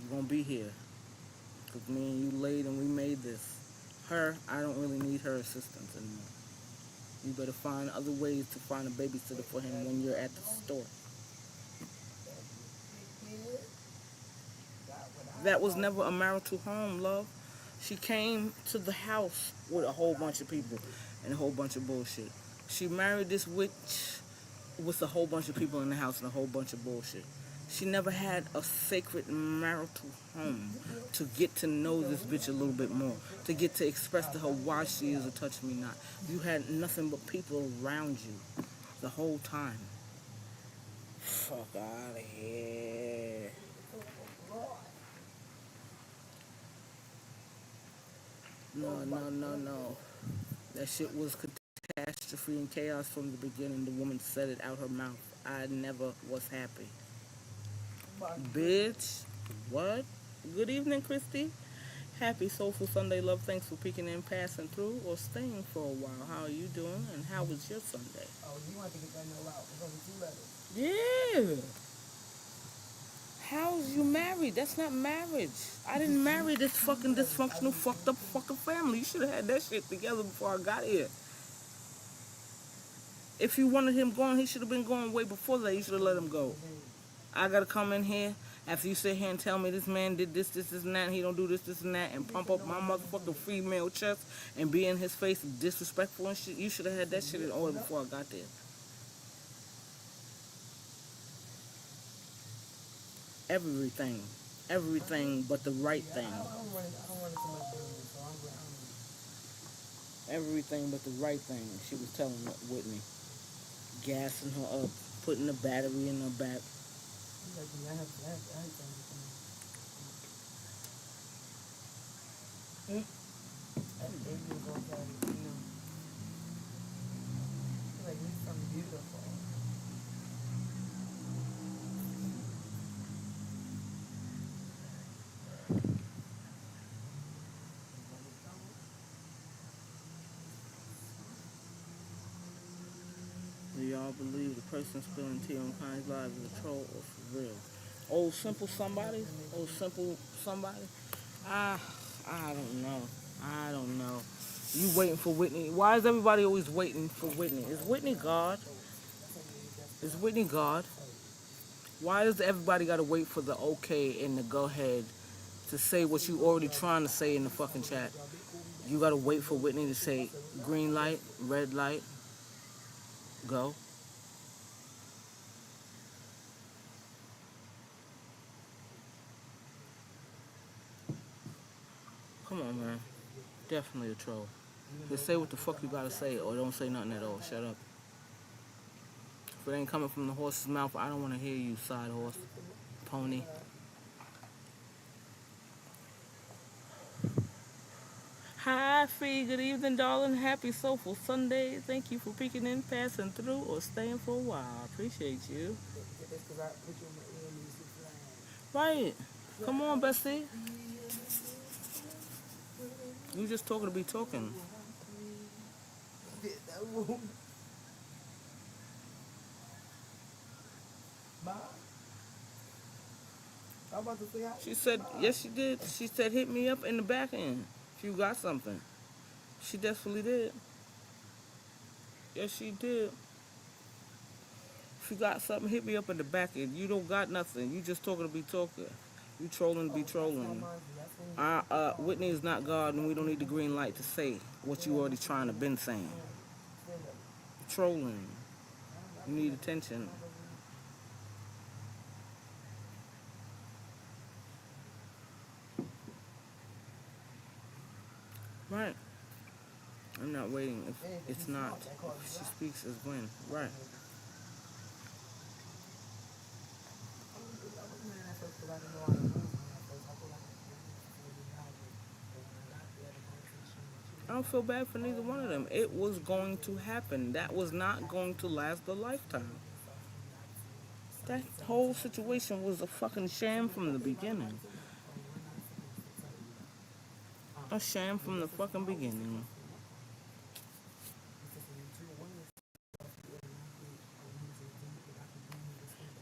you gonna be here. Because me and you laid and we made this. Her, I don't really need her assistance anymore. You better find other ways to find a babysitter for him when you're at the store. That was never a marital home, love. She came to the house with a whole bunch of people and a whole bunch of bullshit. She married this witch with a whole bunch of people in the house and a whole bunch of bullshit. She never had a sacred marital home to get to know this bitch a little bit more, to get to express to her why she is a touch-me-not. You had nothing but people around you the whole time. Fuck out of here. No. That shit was catastrophe and chaos from the beginning. The woman said it out her mouth. I never was happy. Bitch, what? Good evening, Christy. Happy Soulful Sunday, love. Thanks for peeking in, passing through, or staying for a while. How are you doing, and how was your Sunday? Oh, you want to get that note out. There's only 2 letters. Yeah. How's because you married. That's not marriage. I didn't marry this fucking dysfunctional, fucked up fucking family. You should have had that shit together before I got here. If you wanted him gone, he should have been gone way before that. You should have let him go. I gotta come in here after you sit here and tell me this man did this, and that, and he don't do this, and that, and pump up my motherfucking female chest and be in his face disrespectful and shit. You should have had that shit in order before I got there. Everything but the right thing. Everything but the right thing. She was telling Whitney, gassing her up, putting the battery in her back. Do y'all believe the person spilling tea on Connie's live is a troll or for real? Old simple somebody? Old simple somebody? I don't know. You waiting for Whitney. Why is everybody always waiting for Whitney? Is Whitney God? Is Whitney God? Why does everybody gotta wait for the okay and the go ahead to say what you already trying to say in the fucking chat? You gotta wait for Whitney to say green light, red light, go. Come on, man. Definitely a troll. Just say what the fuck you gotta say or don't say nothing at all. Shut up. If it ain't coming from the horse's mouth, I don't want to hear you, side horse, pony. Hi, Fee. Good evening, darling. Happy Soulful Sunday. Thank you for peeking in, passing through, or staying for a while. Appreciate you. Right. Come on, bestie. You just talking to be talking. She said, yes, she did. She said, hit me up in the back end if you got something. She definitely did. Yes, she did. If you got something, hit me up in the back end. You don't got nothing. You just talking to be talking. You trolling to be trolling. Whitney is not God, and we don't need the green light to say what you already trying to been saying. Trolling. You need attention. Right. I'm not waiting. If it's not. If she speaks as when. Right. I don't feel bad for neither one of them. It was going to happen. That was not going to last a lifetime. That whole situation was a fucking sham from the beginning. A sham from the fucking beginning.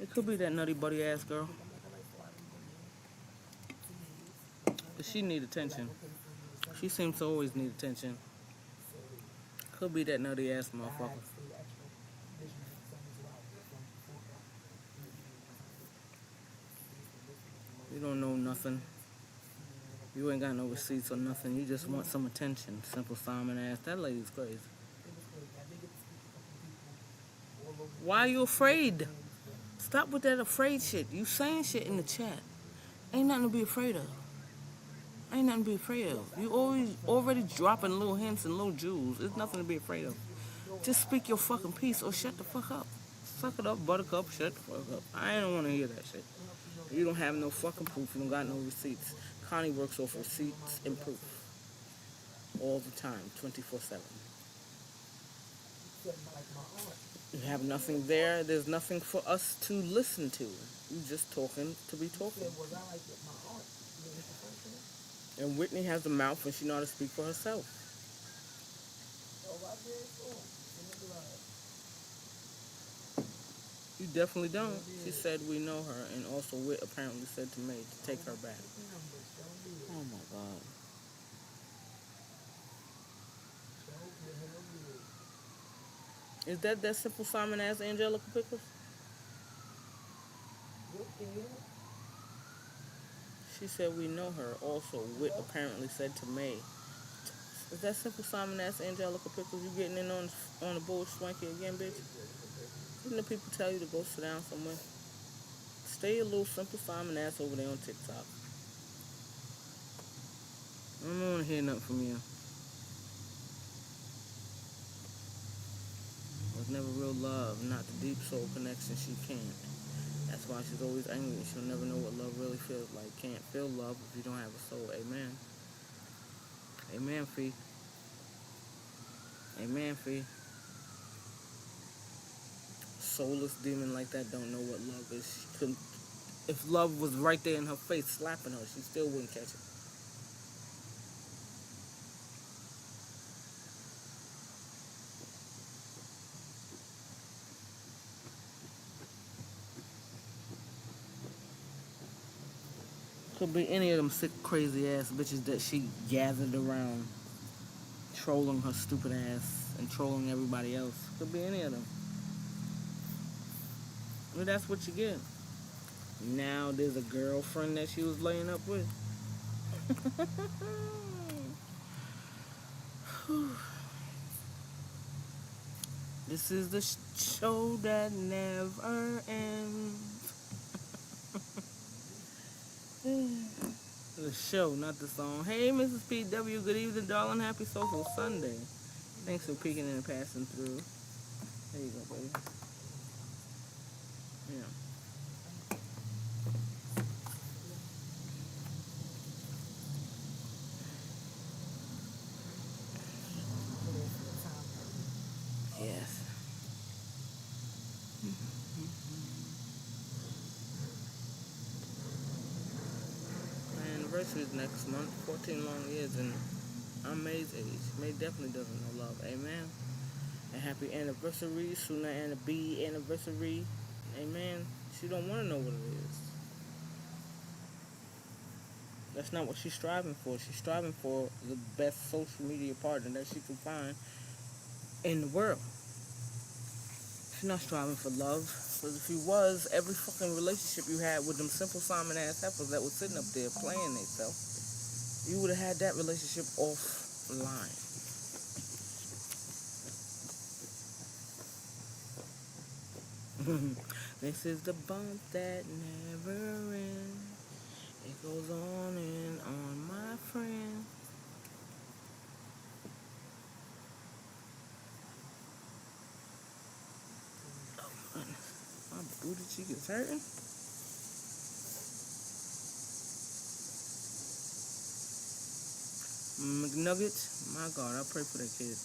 It could be that nutty buddy ass girl. But she need attention. She seems to always need attention. Could be that nutty ass motherfucker. You don't know nothing. You ain't got no receipts or nothing. You just want some attention. Simple Simon ass. That lady's crazy. Why are you afraid? Stop with that afraid shit. You saying shit in the chat. Ain't nothing to be afraid of. Ain't nothing to be afraid of. You already dropping little hints and little jewels. There's nothing to be afraid of. Just speak your fucking piece or shut the fuck up. Suck it up, buttercup, shut the fuck up. I don't want to hear that shit. You don't have no fucking proof. You don't got no receipts. Connie works off receipts and proof. All the time, 24/7. You have nothing there. There's nothing for us to listen to. You just talking to be talking. And Whitney has a mouth and she know how to speak for herself. You definitely don't. She said we know her, and also Wit apparently said to May to take her back. Oh my God. Is that simple Simon ass Angelica Pickles? She said we know her. Also, Wit apparently said to May. Is that simple Simon ass Angelica Pickles? You getting in on the bull swanky again, bitch? Didn't the people tell you to go sit down somewhere? Stay a little simple Simon ass over there on TikTok. I don't want to hear nothing from you. It was never real love, not the deep soul connection she can't. That's why she's always angry. She'll never know what love really feels like. Can't feel love if you don't have a soul. Amen. Amen, Fee. Amen, Fee. Soulless demon like that don't know what love is. She couldn't. If love was right there in her face, slapping her, she still wouldn't catch it. Could be any of them sick, crazy ass bitches that she gathered around, trolling her stupid ass and trolling everybody else. Could be any of them. Well, that's what you get. Now there's a girlfriend that she was laying up with. This is the show that never ends. The show, not the song. Hey, Mrs. PW, good evening, darling. Happy Soulful Sunday. Thanks for peeking and passing through. There you go, baby. Yeah. Yes. My anniversary is next month. 14 long years, and I'm May's age. May definitely doesn't know love. Amen. And happy anniversary, Suna and a B anniversary. Amen. She don't want to know what it is. That's not what she's striving for. She's striving for the best social media partner that she can find in the world. She's not striving for love. Because if you was, every fucking relationship you had with them simple Simon ass heifers that was sitting up there playing themselves, you would have had that relationship offline. This is the bump that never ends. It goes on and on, my friend. Oh, goodness. My booty cheek is hurting. McNuggets, my God, I pray for that kid.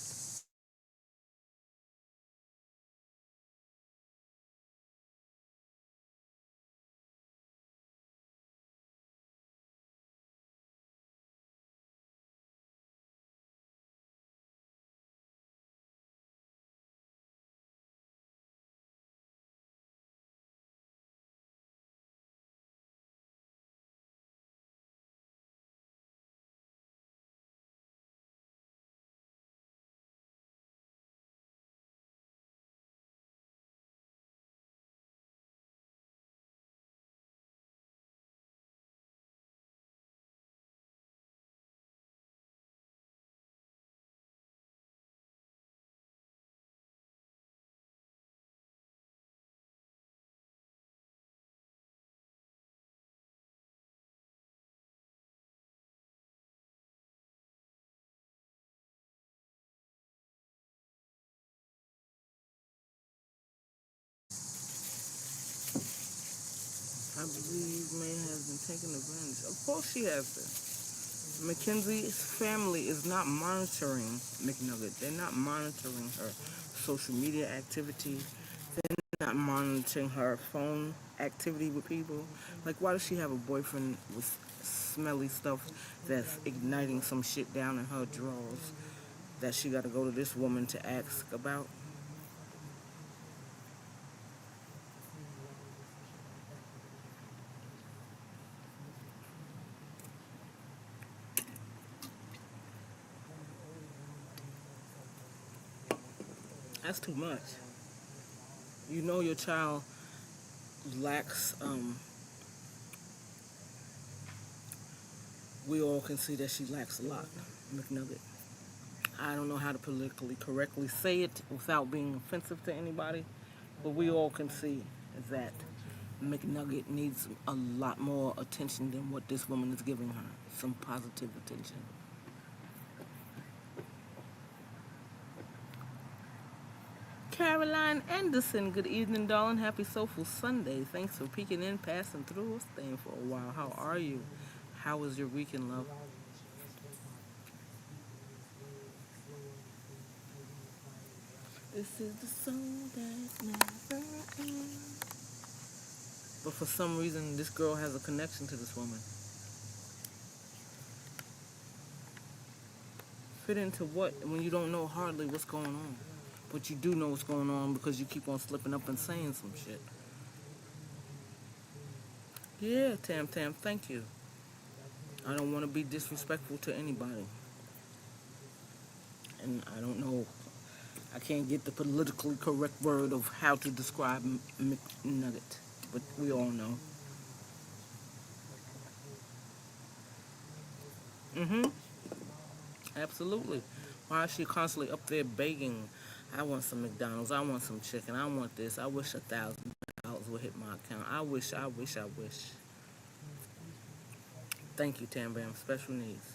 I believe May has been taken advantage. Of course she has been. Mackenzie's family is not monitoring McNugget. They're not monitoring her social media activity. They're not monitoring her phone activity with people. Like, why does she have a boyfriend with smelly stuff that's igniting some shit down in her drawers that she got to go to this woman to ask about? That's too much. You know your child lacks, we all can see that she lacks a lot, McNugget. I don't know how to politically correctly say it without being offensive to anybody, but we all can see that McNugget needs a lot more attention than what this woman is giving her. Some positive attention. Caroline Anderson, good evening, darling. Happy Soulful Sunday. Thanks for peeking in, passing through, or staying for a while. How are you? How was your weekend, love? This is the song that never ends. But for some reason, this girl has a connection to this woman. Fit into what when you don't know hardly what's going on? But you do know what's going on because you keep on slipping up and saying some shit. Yeah, Tam Tam, thank you. I don't want to be disrespectful to anybody. And I don't know, I can't get the politically correct word of how to describe McNugget. But we all know. Mm-hmm. Absolutely. Why is she constantly up there begging? I want some McDonald's. I want some chicken. I want this. I wish $1,000 would hit my account. I wish. Thank you, Tam Bam. Special needs.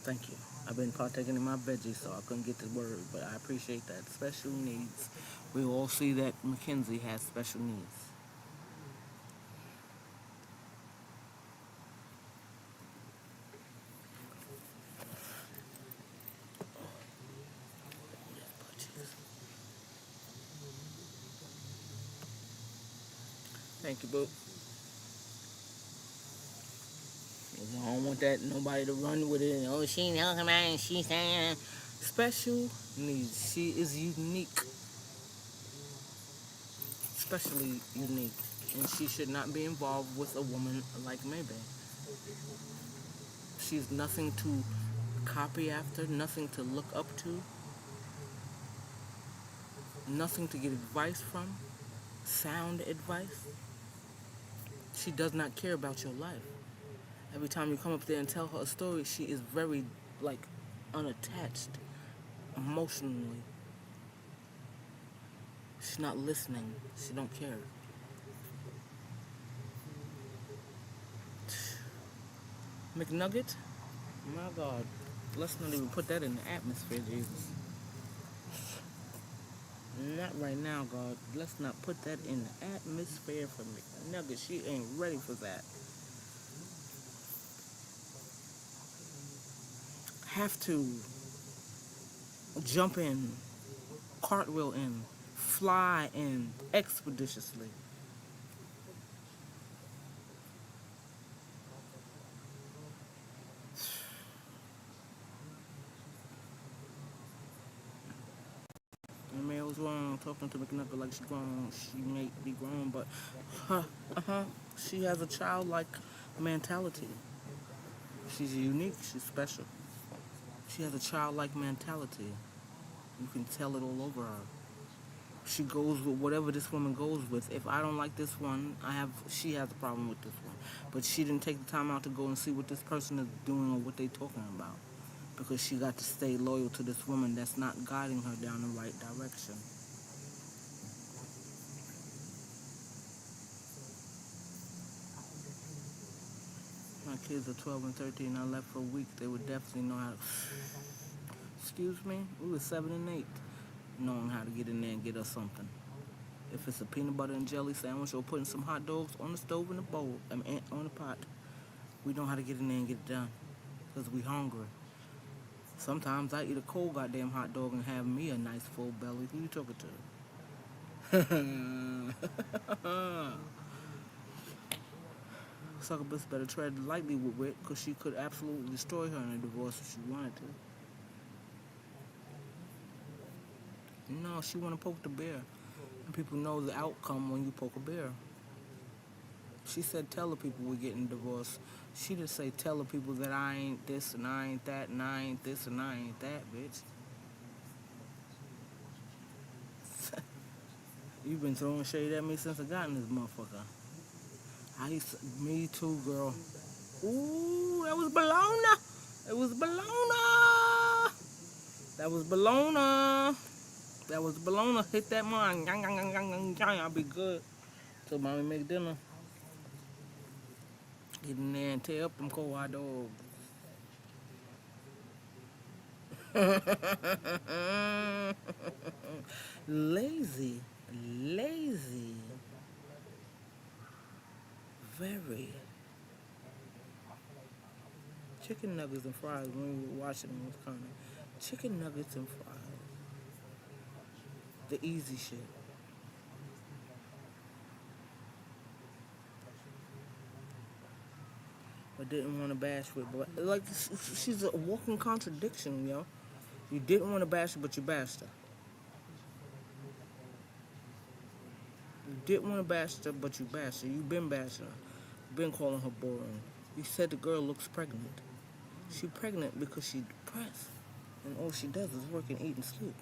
Thank you. I've been partaking in my veggies, so I couldn't get the word, but I appreciate that. Special needs. We all see that Mackenzie has special needs. Thank you, boo. I don't want that nobody to run with it. Oh, she talking about it. She's saying special needs. She is unique, especially unique, and she should not be involved with a woman like Maybe. She's nothing to copy after, nothing to look up to, nothing to get advice from, sound advice. She does not care about your life. Every time you come up there and tell her a story, she is very, like, unattached emotionally. She's not listening. She don't care. McNugget? My God. Let's not even put that in the atmosphere, Jesus. Not right now, God. Let's not put that in the atmosphere for McNugget. She ain't ready for that. Have to jump in, cartwheel in, fly in expeditiously. I mean, it was wrong talking to McNugget like she grown. She may be grown, but she has a childlike mentality. She's unique. She's special. She has a childlike mentality. You can tell it all over her. She goes with whatever this woman goes with. If I don't like this one, she has a problem with this one. But she didn't take the time out to go and see what this person is doing or what they talking about. Because she got to stay loyal to this woman that's not guiding her down the right direction. My kids are 12 and 13. I left for a week. They would definitely know how to... Excuse me? We were 7 and 8. Knowing how to get in there and get us something. If it's a peanut butter and jelly sandwich or putting some hot dogs on the stove in the bowl, on the pot, we know how to get in there and get it done. Because we hungry. Sometimes I eat a cold goddamn hot dog and have me a nice full belly. Who you talking to? Succubus better tread lightly with Whit, because she could absolutely destroy her in a divorce if she wanted to. No, she want to poke the bear. And people know the outcome when you poke a bear. She said, tell the people we're getting divorced. She didn't say, tell the people that I ain't this and I ain't that and I ain't this and I ain't that, bitch. You've been throwing shade at me since I got in this motherfucker. Me too, girl. Ooh, that was Bologna. It was Bologna. That was Bologna. That was Bologna. Hit that mine. I'll be good. So mommy make dinner. Get in there and tear up them cold hot dogs. Lazy. Lazy. Very. Chicken nuggets and fries when we were watching them was kind of. Chicken nuggets and fries. The easy shit. But didn't want to bash with, but like she's a walking contradiction, yo. You didn't want to bash her, but you bashed her. You didn't want to bash her, but you bashed her. You've been bashing her. You've been calling her boring. You said the girl looks pregnant. She's pregnant because she's depressed. And all she does is work and eat and sleep.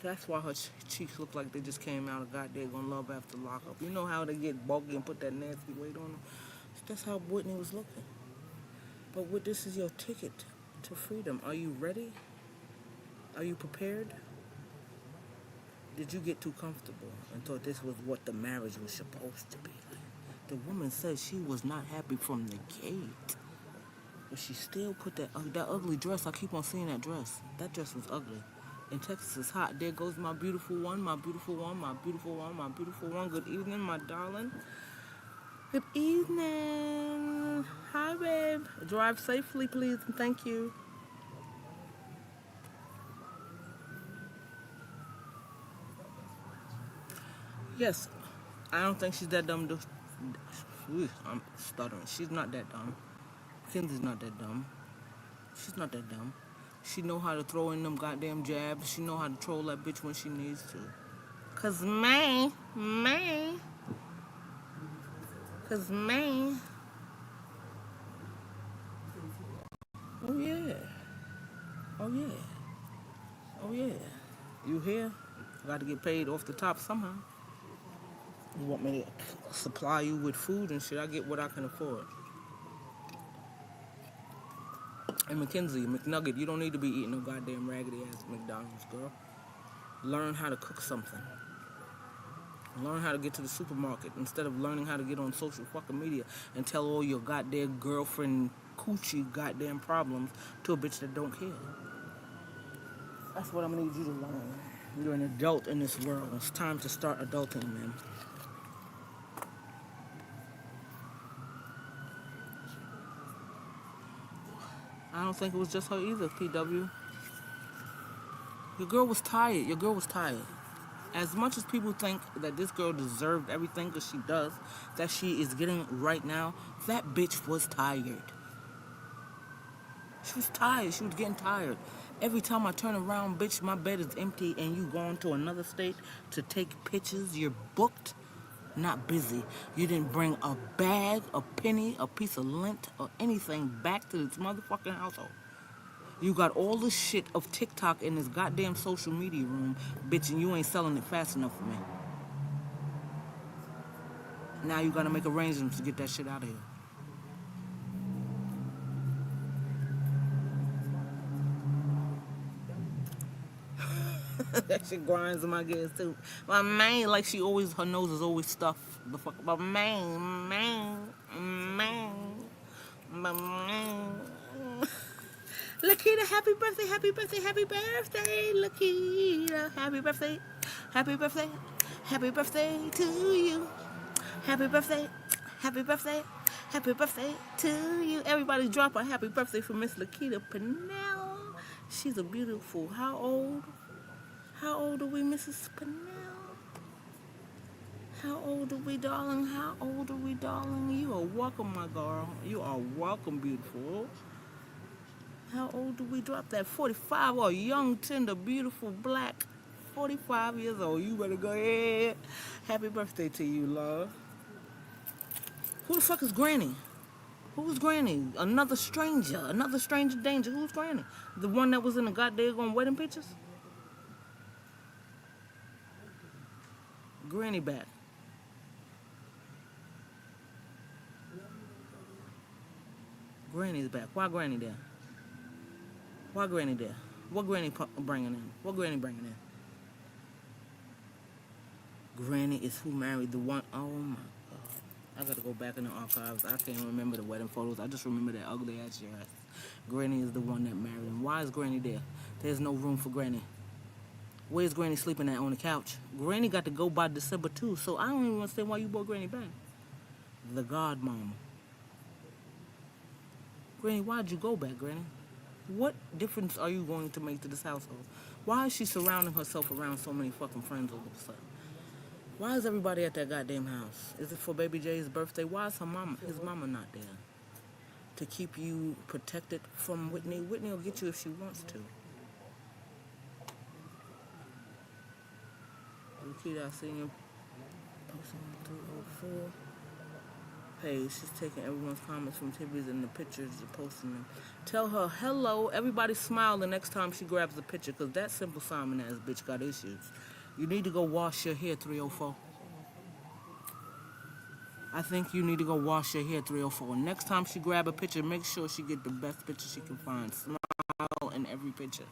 That's why her cheeks look like they just came out of goddamn love after lockup. You know how they get bulky and put that nasty weight on them? That's how Whitney was looking. But this is your ticket to freedom. Are you ready? Are you prepared? Did you get too comfortable and thought this was what the marriage was supposed to be like? The woman said she was not happy from the gate. But she still put that ugly dress. I keep on seeing that dress. That dress was ugly. In Texas, it's hot. There goes my beautiful one, my beautiful one, my beautiful one, my beautiful one. Good evening, my darling. Good evening. Hi, babe. Drive safely, please, and thank you. Yes, I don't think she's that dumb. I'm stuttering. She's not that dumb. Kenzie's not that dumb. She's not that dumb. She know how to throw in them goddamn jabs. She know how to troll that bitch when she needs to. Cause man. Cause man. Oh yeah. Oh yeah. Oh yeah. You here? Got to get paid off the top somehow. You want me to supply you with food and shit? I get what I can afford. And Mackenzie, McNugget, you don't need to be eating no goddamn raggedy ass McDonald's, girl. Learn how to cook something. Learn how to get to the supermarket instead of learning how to get on social fucking media and tell all your goddamn girlfriend coochie goddamn problems to a bitch that don't care. That's what I'm gonna need you to learn. You're an adult in this world. It's time to start adulting, man. I don't think it was just her either, PW. Your girl was tired. Your girl was tired. As much as people think that this girl deserved everything, because she does, that she is getting right now, that bitch was tired. She was tired. She was getting tired. Every time I turn around, bitch, my bed is empty and you going to another state to take pictures. You're booked, not busy. You didn't bring a bag, a penny, a piece of lint, or anything back to this motherfucking household. You got all this shit of TikTok in this goddamn social media room, bitch, and you ain't selling it fast enough for me. Now you gotta make arrangements to get that shit out of here. That shit grinds in my gears too. My man, like she always, her nose is always stuffed. The fuck, my man. Lakita, happy birthday, happy birthday, happy birthday, Lakita. Happy birthday, happy birthday, happy birthday to you. Happy birthday, happy birthday, happy birthday to you. Everybody drop a happy birthday for Miss Lakita Pinnell. She's a beautiful, how old? How old are we, Mrs. Pinnell? How old are we, darling? How old are we, darling? You are welcome, my girl. You are welcome, beautiful. How old do we drop that? 45 or young, tender, beautiful, black 45 years old. You better go ahead. Happy birthday to you, love. Who the fuck is Granny? Who's Granny? Another stranger. Another stranger danger. Who's Granny? The one that was in the goddamn wedding pictures? Granny back. Granny's back. Why Granny there? Why Granny there? What Granny bringing in? What Granny bringing in? Granny is who married the one. Oh my God. I gotta go back in the archives. I can't remember the wedding photos. I just remember that ugly ass dress. Granny is the one that married him. Why is Granny there? There's no room for Granny. Where's Granny sleeping at on the couch? Granny got to go by December 2, so I don't even understand why you brought Granny back. The godmama. Granny, why'd you go back, Granny? What difference are you going to make to this household? Why is she surrounding herself around so many fucking friends all of a sudden? Why is everybody at that goddamn house? Is it for Baby J's birthday? Why is his mama not there? To keep you protected from Whitney? Whitney will get you if she wants to. Nikita, I seen you posting on 304 page. She's taking everyone's comments from Tibby's and the pictures and posting them. Tell her, hello, everybody smile the next time she grabs the picture, because that Simple Simon ass bitch got issues. You need to go wash your hair, 304. I think you need to go wash your hair, 304. Next time she grab a picture, make sure she get the best picture she can find. Smile in every picture.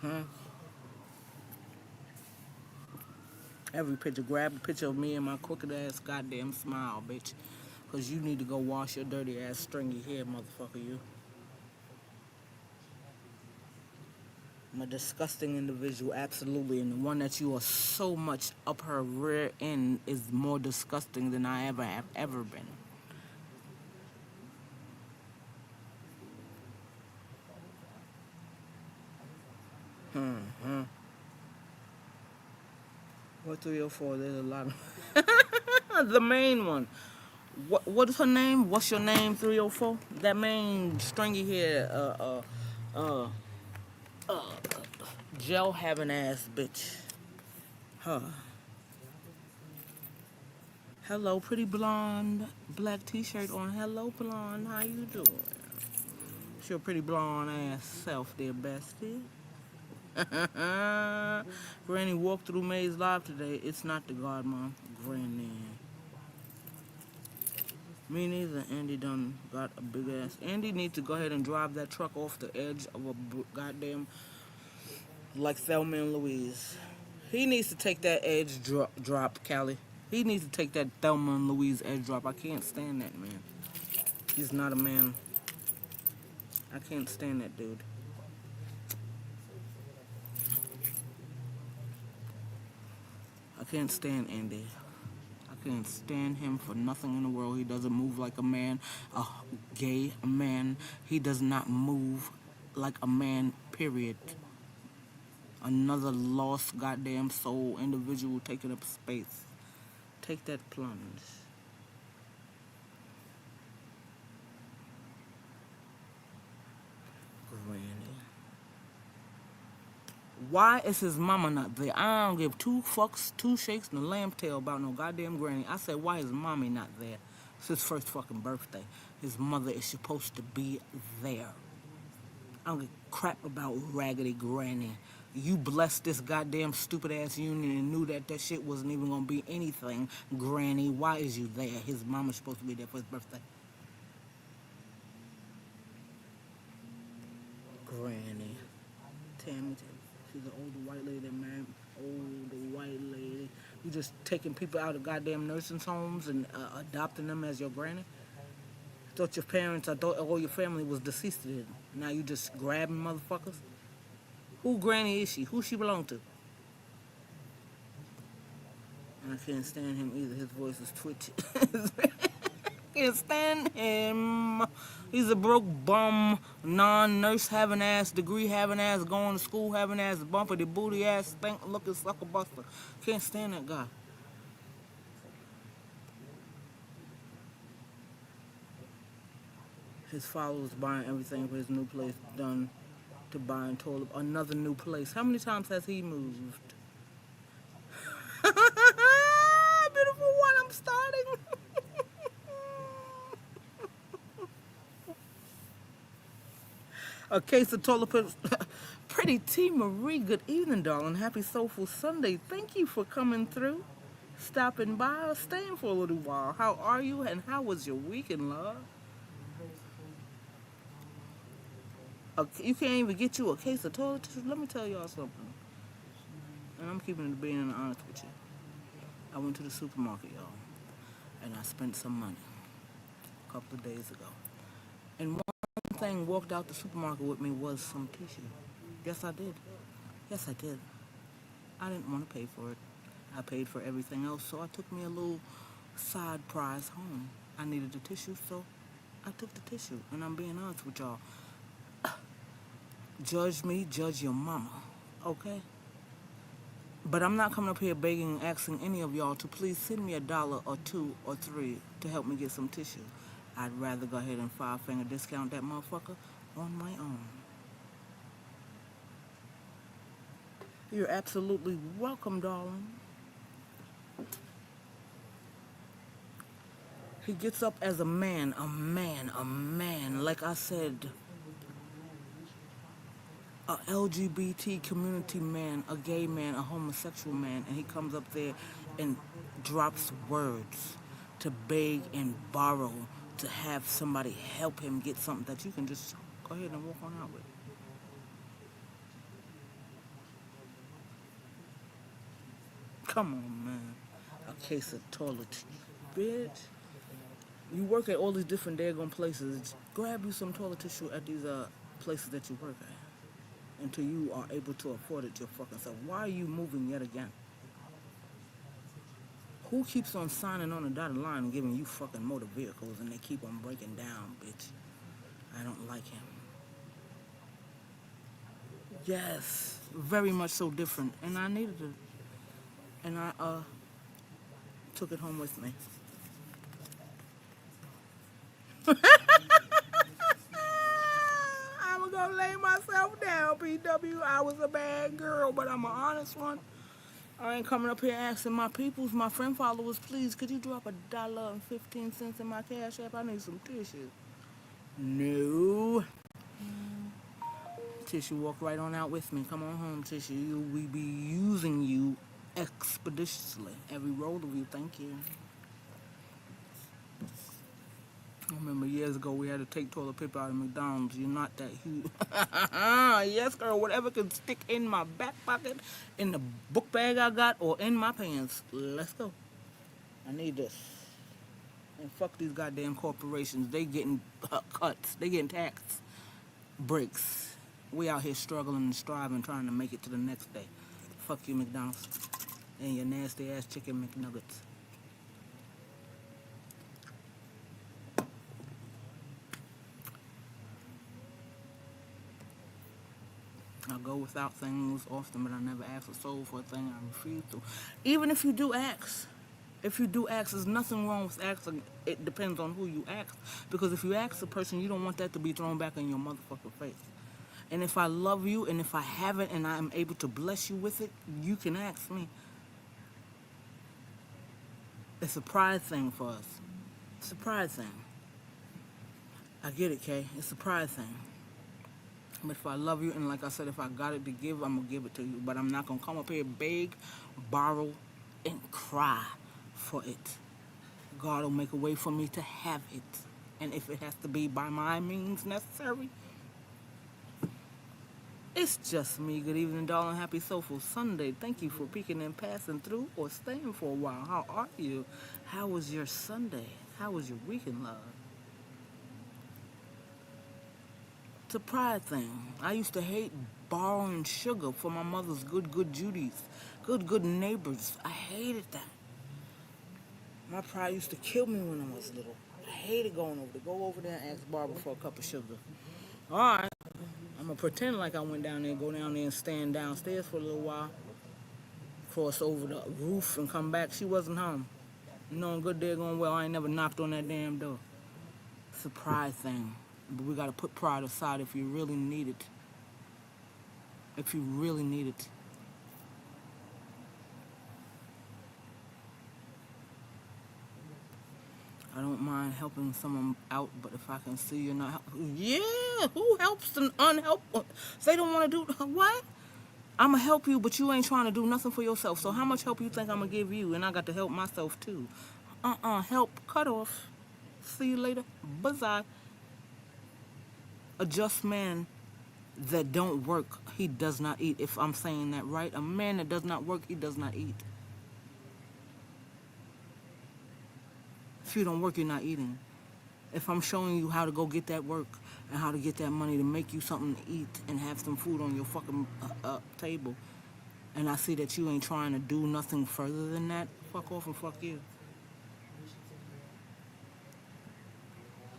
Huh? Every picture. Grab a picture of me and my crooked ass goddamn smile, bitch. Because you need to go wash your dirty ass stringy hair, motherfucker, you. I'm a disgusting individual, absolutely. And the one that you are so much up her rear end is more disgusting than I ever have ever been. What 304? There's a lot of... The main one. What is her name? What's your name, 304? That main stringy hair, gel having ass bitch. Huh. Hello, pretty blonde, black t-shirt on. Hello, blonde. How you doing? It's your pretty blonde ass self there, bestie. Granny walked through Maze Live today. It's not the godmom. Granny. Me neither. Andy done got a big ass. Andy needs to go ahead and drive that truck off the edge of a goddamn, like Thelma and Louise. He needs to take that edge drop, Callie. He needs to take that Thelma and Louise edge drop. I can't stand that man. He's not a man. I can't stand that dude. I can't stand Andy. I can't stand him for nothing in the world. He doesn't move like a man, a gay man. He does not move like a man, period. Another lost goddamn soul individual taking up space. Take that plunge. Granny. Why is his mama not there? I don't give two fucks, two shakes, and a lamb tail about no goddamn Granny. I said, why is mommy not there? It's his first fucking birthday. His mother is supposed to be there. I don't give crap about Raggedy Granny. You blessed this goddamn stupid ass union and knew that that shit wasn't even gonna be anything. Granny, why is you there? His mama's supposed to be there for his birthday. Granny. Tammy. She's an older white lady, man. Older white lady. You just taking people out of goddamn nursing homes and adopting them as your granny? I thought all your family was deceased. Now you just grabbing motherfuckers? Who granny is she? Who she belong to? And I can't stand him either. His voice is twitchy. Can't stand him. He's a broke bum, non-nurse having ass, degree having ass, going to school having ass, bumpity booty ass, stink looking sucker buster. Can't stand that guy. His followers buying everything for his new place done. to buying toilet, another new place. How many times has he moved? Beautiful one, I'm starting. A case of toilet paper. Pretty T. Marie, good evening, darling. Happy Soulful Sunday. Thank you for coming through, stopping by, or staying for a little while. How are you, and how was your weekend, love? You can't even get you a case of toilet tissue. Let me tell y'all something, and I'm keeping it being honest with you. I went to the supermarket, y'all, and I spent some money a couple of days ago. And one thing walked out the supermarket with me was some tissue. Yes, I did. Yes, I did. I didn't want to pay for it. I paid for everything else, so I took me a little side prize home. I needed the tissue, so I took the tissue. And I'm being honest with y'all. Judge me, judge your mama, okay? But I'm not coming up here begging and asking any of y'all to please send me $1 or $2 or $3 to help me get some tissue. I'd rather go ahead and 5-finger discount that motherfucker on my own. You're absolutely welcome, darling. He gets up as a man, a man, a man. Like I said, a LGBT community man, a gay man, a homosexual man, and he comes up there and drops words to beg and borrow to have somebody help him get something that you can just go ahead and walk on out with. Come on, man. A case of toilet, bitch. You work at all these different daggone places. Grab you some toilet tissue at these places that you work at until you are able to afford it your fucking self. Why are you moving yet again? Who keeps on signing on the dotted line and giving you fucking motor vehicles and they keep on breaking down, bitch? I don't like him. Yes, very much so different. And I needed it. And I took it home with me. I'm gonna lay myself down, PW. I was a bad girl, but I'm an honest one. I ain't coming up here asking my peoples, my friend followers, please, could you drop $1.15 in my cash app? I need some tissue. No. Tissue, walk right on out with me. Come on home, Tissue. We be using you expeditiously. Every roll of you, thank you. I remember years ago we had to take toilet paper out of McDonald's. You're not that huge. Yes, girl, whatever can stick in my back pocket, in the book bag I got, or in my pants. Let's go. I need this. And fuck these goddamn corporations. They getting cuts. They getting tax breaks. We out here struggling and striving, trying to make it to the next day. Fuck you, McDonald's. And your nasty ass chicken McNuggets. I go without things often, but I never ask a soul for a thing I refuse to. Even if you do ask, there's nothing wrong with asking. It depends on who you ask. Because if you ask a person, you don't want that to be thrown back in your motherfucking face. And if I love you, and if I have it, and I am able to bless you with it, you can ask me. It's a pride thing for us. It's a pride thing. I get it, Kay. It's a pride thing. But if I love you, and like I said, if I got it to give, I'm going to give it to you. But I'm not going to come up here, beg, borrow, and cry for it. God will make a way for me to have it. And if it has to be by my means necessary, it's just me. Good evening, darling. Happy Soulful Sunday. Thank you for peeking and passing through or staying for a while. How are you? How was your Sunday? How was your weekend, love? It's a pride thing. I used to hate borrowing sugar for my mother's good Judy's, good neighbors. I hated that. My pride used to kill me when I was little. I hated going over there. Go over there and ask Barbara for a cup of sugar. All right. I'm going to pretend like I went down there, go down there and stand downstairs for a little while, cross over the roof and come back. She wasn't home. Knowing good day going well, I ain't never knocked on that damn door. It's a pride thing. But we got to put pride aside if you really need it. if you really need it. I don't mind helping someone out, but if I can see you're not helping, yeah, who helps an unhelpful? They don't want to do what? I'ma help you, but you ain't trying to do nothing for yourself. So how much help you think I'ma give you? And I got to help myself too. Help cut off. See you later. Bye. A just man that don't work, he does not eat. If I'm saying that right, a man that does not work, he does not eat. If you don't work, you're not eating. If I'm showing you how to go get that work and how to get that money to make you something to eat and have some food on your fucking table, and I see that you ain't trying to do nothing further than that, fuck off and fuck you.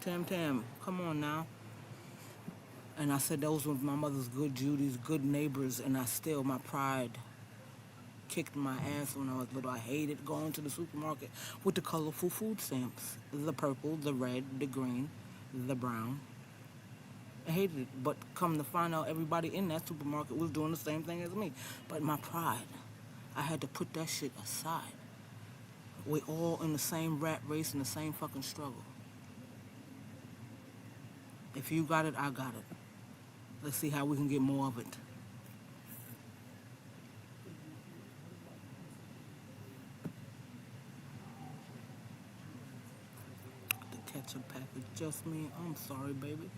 Tam, come on now. And I said those were my mother's good Judy's, good neighbors, and my pride kicked my ass when I was little. I hated going to the supermarket with the colorful food stamps. The purple, the red, the green, the brown. I hated it, but come to find out everybody in that supermarket was doing the same thing as me. But my pride, I had to put that shit aside. We're all in the same rat race and the same fucking struggle. If you got it, I got it. Let's see how we can get more of it. The ketchup package, just me. I'm sorry, baby.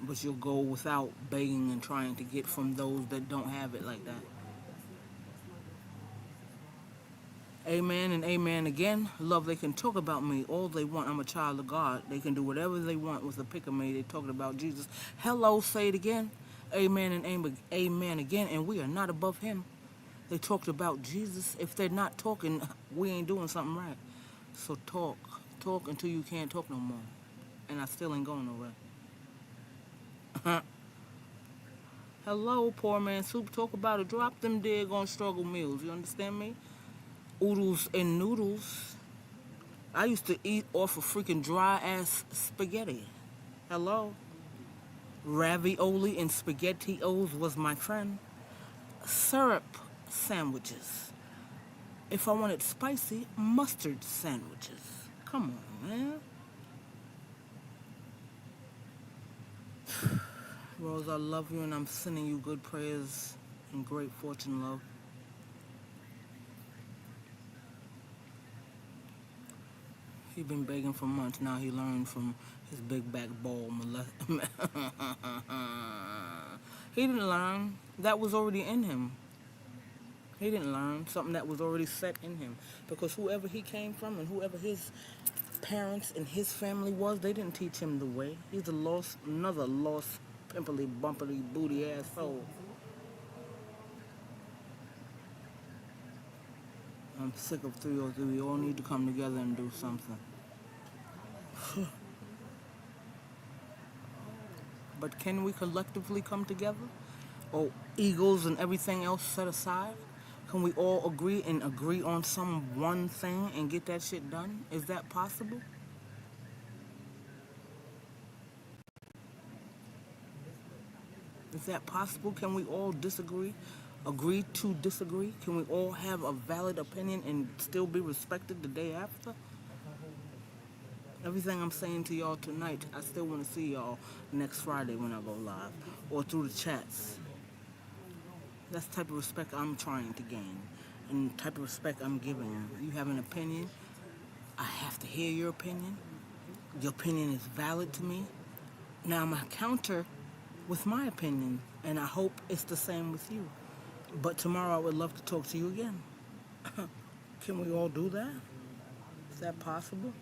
But you'll go without begging and trying to get from those that don't have it like that. Amen and amen again. Love, they can talk about me all they want. I'm a child of God. They can do whatever they want with a pick of me. They're talking about Jesus. Hello, say it again. Amen and amen again. And we are not above him. They talked about Jesus. If they're not talking, we ain't doing something right. So talk. Talk until you can't talk no more. And I still ain't going nowhere. Hello, poor man soup. Talk about it. Drop them dead on struggle meals. You understand me? Oodles and noodles. I used to eat off of freaking dry ass spaghetti. Hello? Ravioli and SpaghettiOs was my friend. Syrup sandwiches. If I wanted spicy, mustard sandwiches. Come on, man. Rose, I love you and I'm sending you good prayers and great fortune, love. He been begging for months. Now he learned from his big back ball He didn't learn. That was already in him. He didn't learn something that was already set in him. Because whoever he came from and whoever his parents and his family was, they didn't teach him the way. He's another lost, pimply, bumpily, booty asshole. I'm sick of 303. We all need to come together and do something. But can we collectively come together? Or egos and everything else set aside? Can we all agree on some one thing and get that shit done? Is that possible? Is that possible? Can we all disagree? Agree to disagree? Can we all have a valid opinion and still be respected the day after? Everything I'm saying to y'all tonight, I still want to see y'all next Friday when I go live. Or through the chats. That's the type of respect I'm trying to gain. And the type of respect I'm giving. You have an opinion. I have to hear your opinion. Your opinion is valid to me. Now I'm going to counter with my opinion. And I hope it's the same with you. But tomorrow I would love to talk to you again. Can we all do that? Is that possible?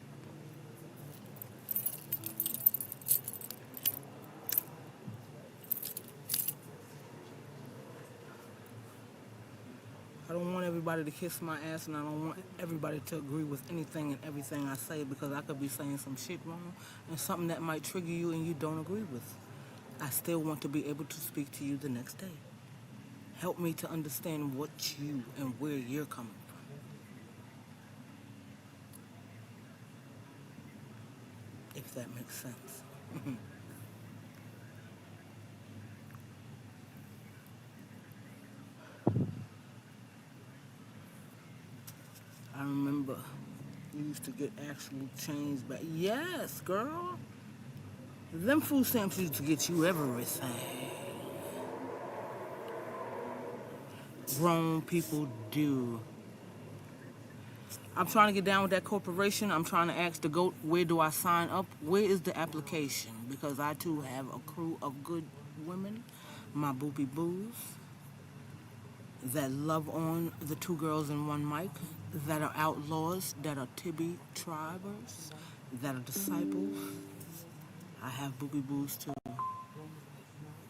I don't want everybody to kiss my ass, and I don't want everybody to agree with anything and everything I say, because I could be saying some shit wrong and something that might trigger you and you don't agree with. I still want to be able to speak to you the next day. Help me to understand what you and where you're coming from. If that makes sense. used to get actual change back. Yes, girl. Them food stamps used to get you everything. Grown people do. I'm trying to get down with that corporation. I'm trying to ask the GOAT, where do I sign up? Where is the application? Because I too have a crew of good women, my boopy boos, that love on the two girls in one mic, that are outlaws, that are Tibby tribers, that are disciples. I have boopy boos too.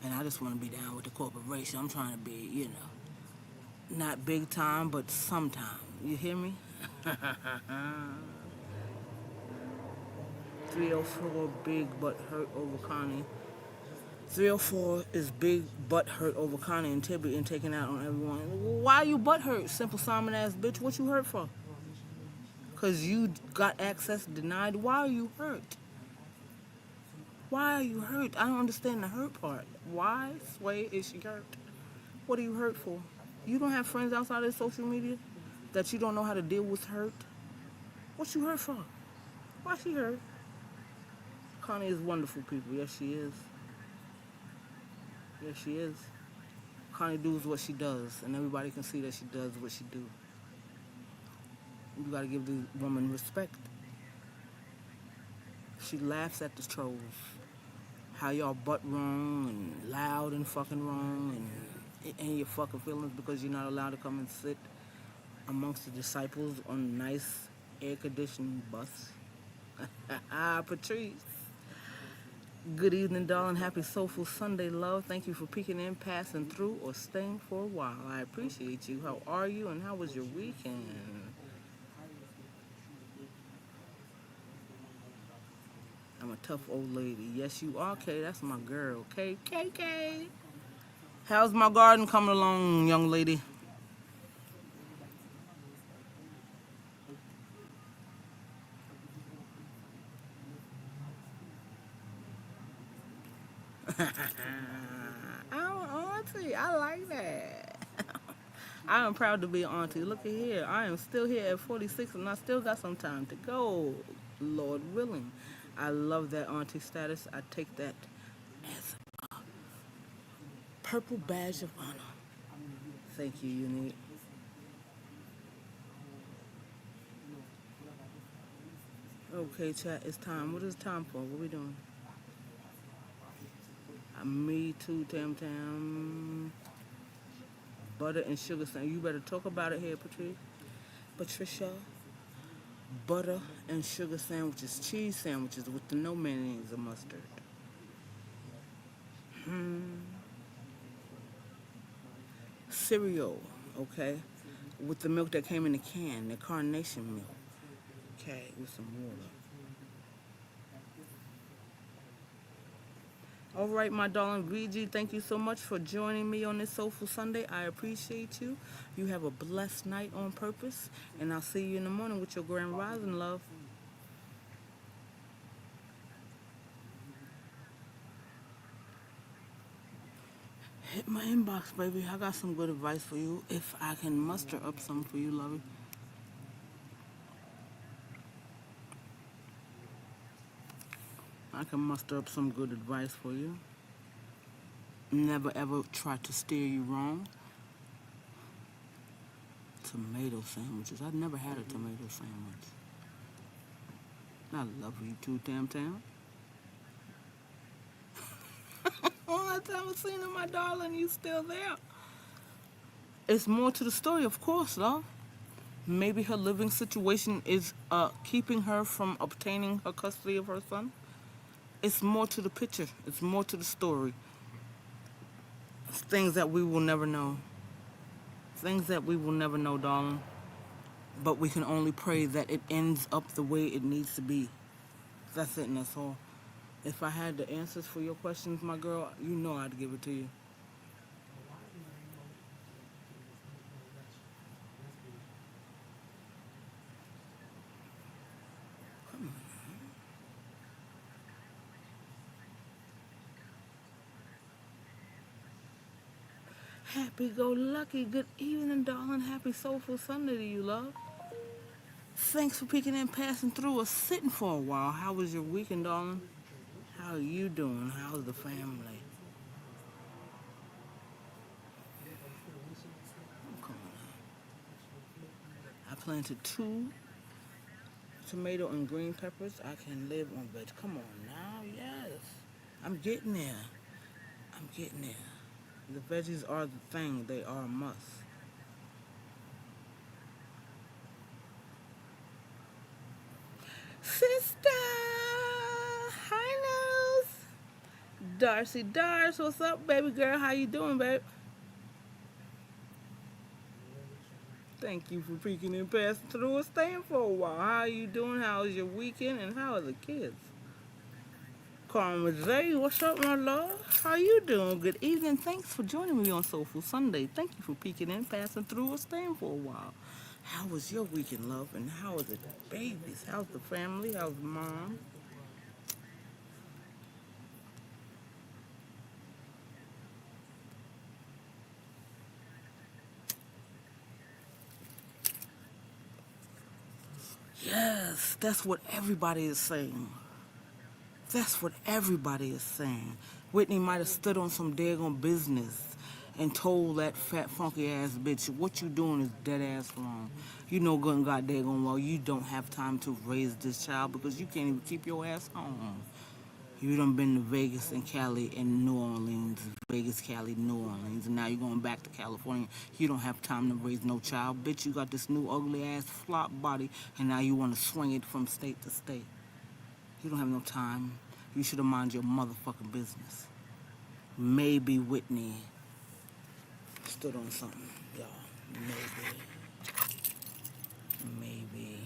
And I just want to be down with the corporation. I'm trying to be, not big time, but sometime. You hear me? 304 big but hurt over Connie. 304 is big butt hurt over Connie and Tibby and taking out on everyone. Why you butt hurt, simple Simon ass bitch? What you hurt for? Cause you got access denied. Why are you hurt? Why are you hurt? I don't understand the hurt part. Why, Sway, is she hurt? What are you hurt for? You don't have friends outside of social media that you don't know how to deal with hurt? What you hurt for? Why she hurt? Connie is wonderful, people. Yes, she is. Yes, she is. Connie does what she does, and everybody can see that she does what she do. You gotta give the woman respect. She laughs at the trolls. How y'all butt wrong and loud and fucking wrong and in your fucking feelings because you're not allowed to come and sit amongst the disciples on a nice air-conditioned bus. Patrice. Good evening, darling. Happy Soulful Sunday, love. Thank you for peeking in, passing through, or staying for a while. I appreciate you. How are you, and how was your weekend? I'm a tough old lady. Yes, you are, Kay. That's my girl. K. How's my garden coming along, young lady? I'm auntie. I like that. I am proud to be an auntie. Look at here. I am still here at 46 and I still got some time to go. Lord willing. I love that auntie status. I take that as a purple badge of honor. Thank you, Unique. Okay, chat, it's time. What is it time for? What we doing? Me too, Tam Tam. Butter and sugar sandwich. You better talk about it here, Patricia. Butter and sugar sandwiches, cheese sandwiches with the no mayonnaise or mustard. Cereal, okay, with the milk that came in the can, the carnation milk, okay, with some water. All right, my darling VG, thank you so much for joining me on this Soulful Sunday. I appreciate you. You have a blessed night on purpose, and I'll see you in the morning with your grand rising, love. Hit my inbox, baby. I got some good advice for you if I can muster up some for you, lovey. I can muster up some good advice for you. Never ever try to steer you wrong. Tomato sandwiches. I've never had a tomato sandwich. I love you too, Tam Tam. All the time I've seen her, my darling, you still there. It's more to the story, of course, love. Maybe her living situation is keeping her from obtaining her custody of her son. It's more to the picture. It's more to the story. It's things that we will never know. Things that we will never know, darling. But we can only pray that it ends up the way it needs to be. That's it and that's all. If I had the answers for your questions, my girl, you know I'd give it to you. Happy go lucky. Good evening, darling. Happy Soulful Sunday to you, love. Thanks for peeking in, passing through, or sitting for a while. How was your weekend, darling? How are you doing? How's the family? Come on. I planted 2 tomato and green peppers. I can live on veg. Come on now, yes. I'm getting there. I'm getting there. The veggies are the thing. They are a must. Sister! Hi, Nose! Darcy Dars, what's up, baby girl? How you doing, babe? Thank you for peeking and passing through and staying for a while. How are you doing? How was your weekend? And how are the kids? Karma J, what's up, my love? How you doing? Good evening. Thanks for joining me on Soulful Sunday. Thank you for peeking in, passing through, and staying for a while. How was your weekend, love? And how are the babies? How's the family? How's mom? Yes, that's what everybody is saying. That's what everybody is saying. Whitney might have stood on some daggone business and told that fat funky ass bitch, what you doing is dead ass wrong. You know good and god daggone well you don't have time to raise this child because you can't even keep your ass home. You done been to Vegas and Cali and New Orleans, Vegas, Cali, New Orleans, and now you're going back to California. You don't have time to raise no child. Bitch, you got this new ugly ass flop body and now you want to swing it from state to state. You don't have no time. You should have mind your motherfucking business. Maybe Whitney stood on something, y'all. Maybe. Maybe.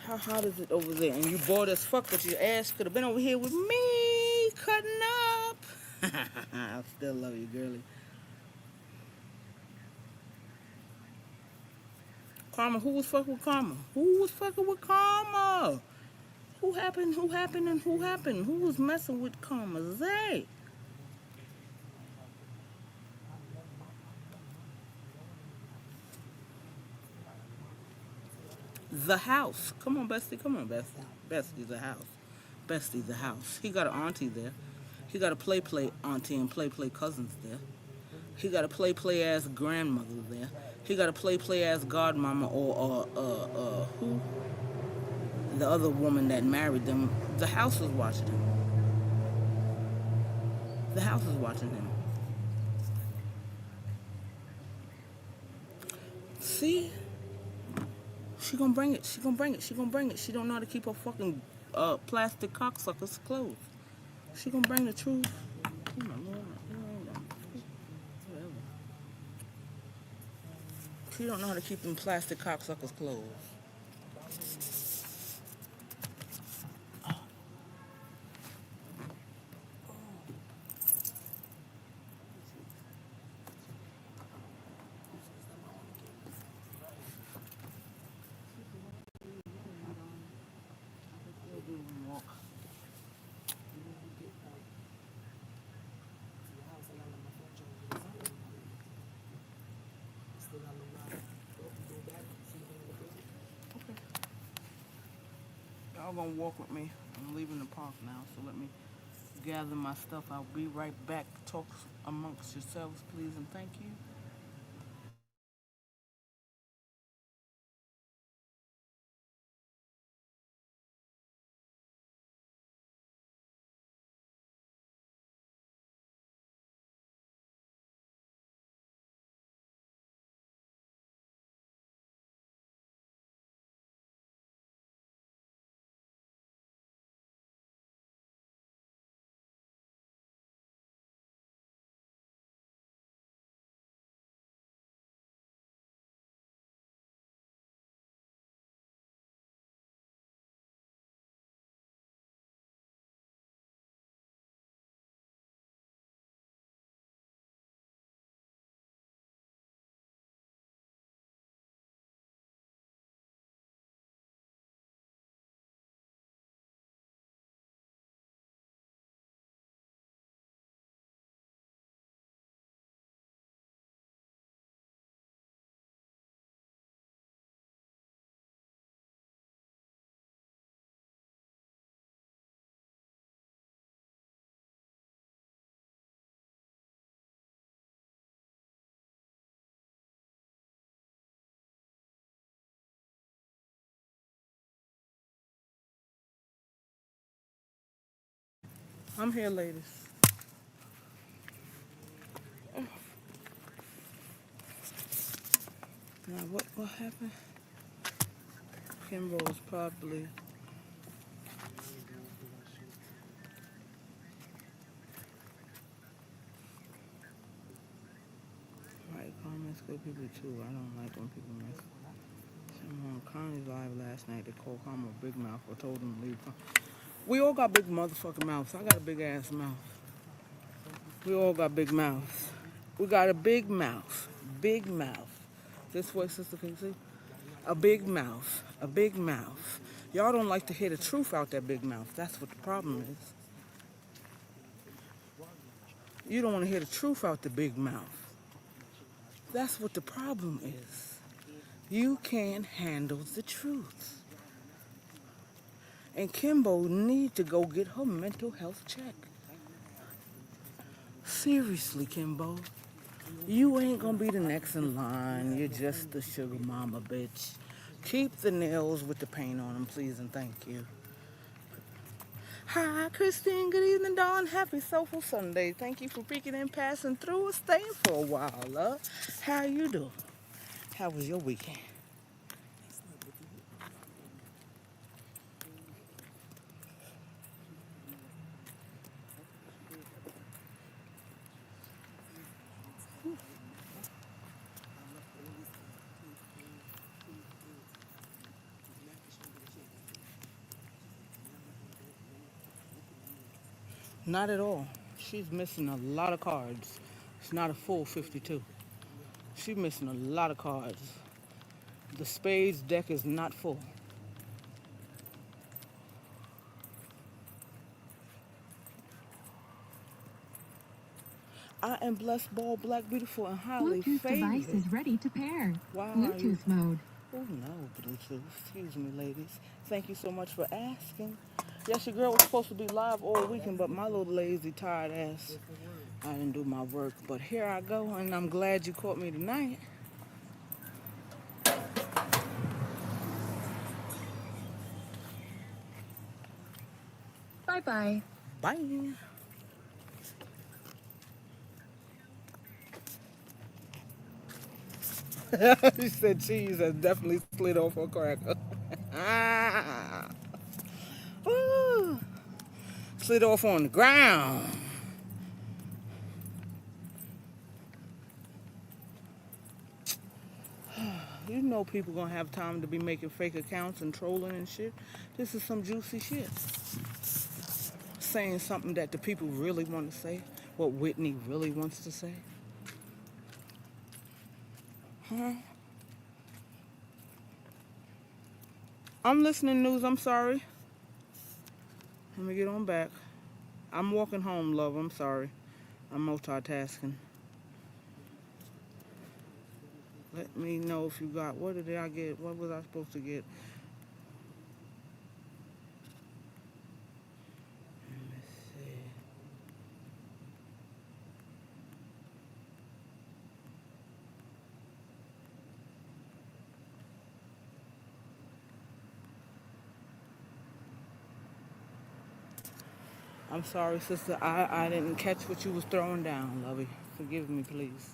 How hot is it over there? And you bored as fuck, but your ass could have been over here with me, cutting up. I still love you, girlie. Karma, who was fucking with Karma? Who was fucking with Karma? Who happened? Who happened? And who happened? Who was messing with Karma? Zay. The house. Come on, Bestie. Come on, Bestie. Bestie's the house. Bestie's the house. He got an auntie there. He got a play auntie and play cousins there. He got a play ass grandmother there. He got a play ass godmama or who? The other woman that married them. The house was watching him. The house was watching him. See? She gonna bring it. She gonna bring it. She gonna bring it. She don't know how to keep her fucking plastic cocksuckers closed. She gonna bring the truth. She don't know how to keep them plastic cocksuckers closed. Y'all gonna walk with me. I'm leaving the park now, so let me gather my stuff. I'll be right back. Talk amongst yourselves, please, and thank you. I'm here, ladies. Now, what happened? Kimbo was probably... Right, comments good people too. I don't like when people mess. Someone on Connie's live last night, they called Karma a big mouth or told him to leave. We all got big motherfucking mouths. I got a big ass mouth. We all got big mouths. We got a big mouth. Big mouth. This way, sister, can you see? A big mouth. A big mouth. Y'all don't like to hear the truth out that big mouth. That's what the problem is. You don't want to hear the truth out the big mouth. That's what the problem is. You can't handle the truth. And Kimbo need to go get her mental health check. Seriously, Kimbo. You ain't gonna be the next in line. You're just the sugar mama, bitch. Keep the nails with the paint on them, please and thank you. Hi, Christine. Good evening, Dawn. Happy Soulful Sunday. Thank you for peeking and passing through and staying for a while, love. How you doing? How was your weekend? Not at all. She's missing a lot of cards. It's not a full 52. She's missing a lot of cards. The spades deck is not full. I am blessed, ball, black, beautiful, and highly Bluetooth favored. device is ready to pair. Wow. Bluetooth mode. Oh no, Bluetooth. Excuse me, ladies. Thank you so much for asking. Yes, your girl was supposed to be live all weekend, but my little lazy, tired ass, I didn't do my work. But here I go, and I'm glad you caught me tonight. Bye-bye. Bye. She said cheese has definitely slid off her cracker. Ooh. Slid off on the ground. You know people gonna have time to be making fake accounts and trolling and shit. This is some juicy shit. Saying something that the people really want to say. What Whitney really wants to say. Huh? I'm listening news, I'm sorry. Let me get on back. I'm walking home, love, I'm sorry. I'm multitasking. Let me know if you got, what did I get? What was I supposed to get? Let me see. I'm sorry, sister. I didn't catch what you was throwing down, lovey. Forgive me, please.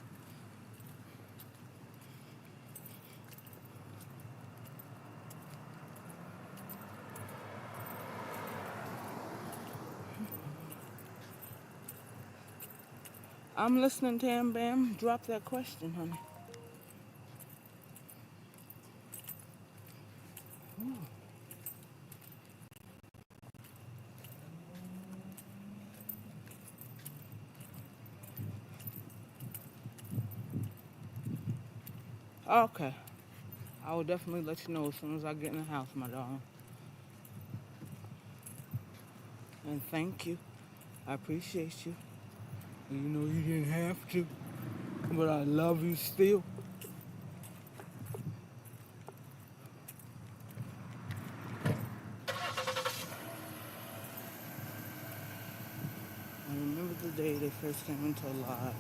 I'm listening, Tam Bam. Drop that question, honey. Okay. I will definitely let you know as soon as I get in the house, my darling. And thank you. I appreciate you. You know you didn't have to, but I love you still. I remember the day they first came into a live.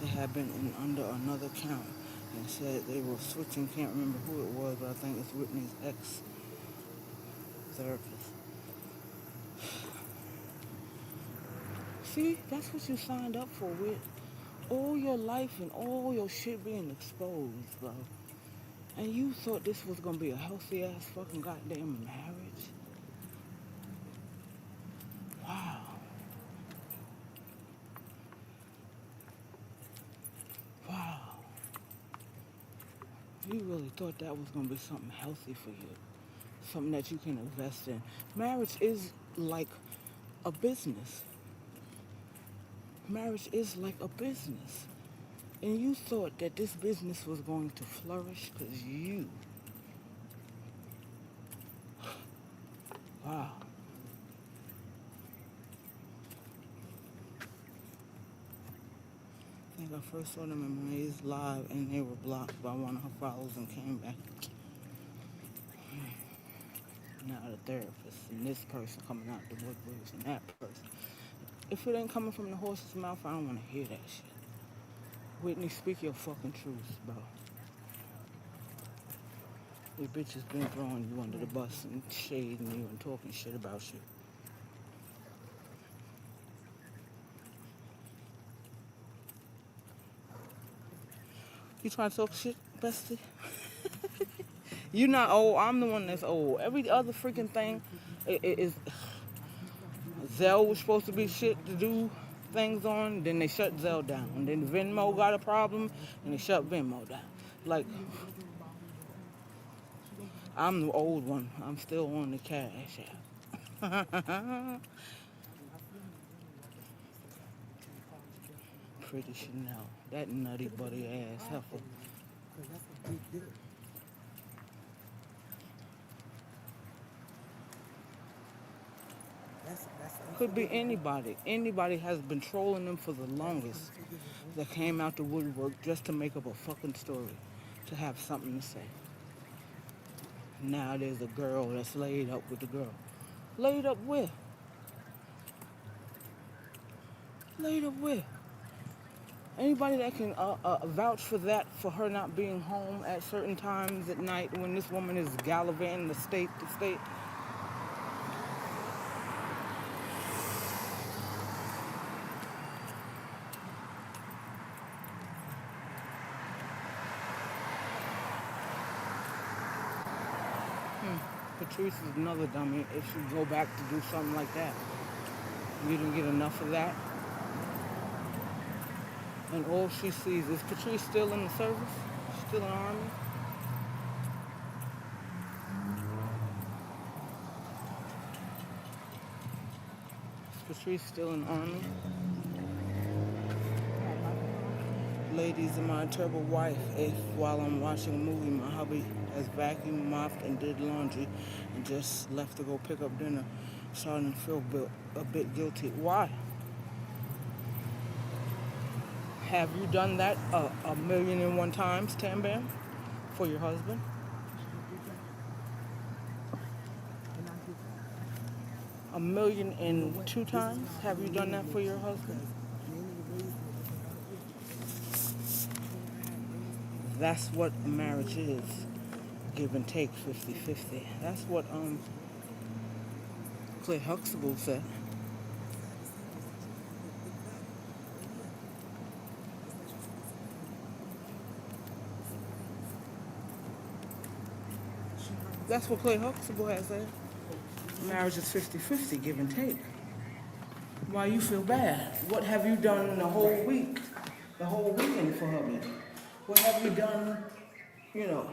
They had been in under another count and said they were switching. Can't remember who it was, but I think it's Whitney's ex-therapist. See, that's what you signed up for with all your life and all your shit being exposed, bro. And you thought this was gonna be a healthy ass fucking goddamn marriage? Wow. Wow. You really thought that was gonna be something healthy for you. Something that you can invest in. Marriage is like a business. Marriage is like a business. And you thought that this business was going to flourish because you. Wow. I think I first saw them in Maze Live and they were blocked by one of her followers and came back. Now the therapist and this person coming out the woodworks and that person. If it ain't coming from the horse's mouth, I don't want to hear that shit. Whitney, speak your fucking truth, bro. These bitches been throwing you under the bus and shading you and talking shit about you. You trying to talk shit, bestie? You not old. I'm the one that's old. Every other freaking thing is Zelle was supposed to be shit to do things on. Then they shut Zelle down. And then Venmo got a problem, and they shut Venmo down. Like, I'm the old one. I'm still on the cash app. Pretty Chanel. That nutty buddy ass heifer. Could be anybody. Anybody has been trolling them for the longest that came out the woodwork just to make up a fucking story, to have something to say. Now there's a girl that's laid up with the girl. Laid up with? Laid up with? Anybody that can vouch for that, for her not being home at certain times at night when this woman is gallivanting the state to state? Patrice is another dummy if she go back to do something like that. You didn't get enough of that. And all she sees is Patrice still in the service, still in the army. Is Patrice still in the army? Ladies, and my terrible wife, if while I'm watching a movie, my hubby has vacuumed, mopped, and did laundry, and just left to go pick up dinner, starting to feel a bit guilty. Why? Have you done that a million and one times, Tam Bam, for your husband? A million and two times? Have you done that for your husband? That's what marriage is. Give and take 50-50. That's what Clay Huxtable said. That's what Clay Huxtable has said. Marriage is 50-50, give and take. Why you feel bad? What have you done the whole week? The whole weekend for hubby? What have you done, you know,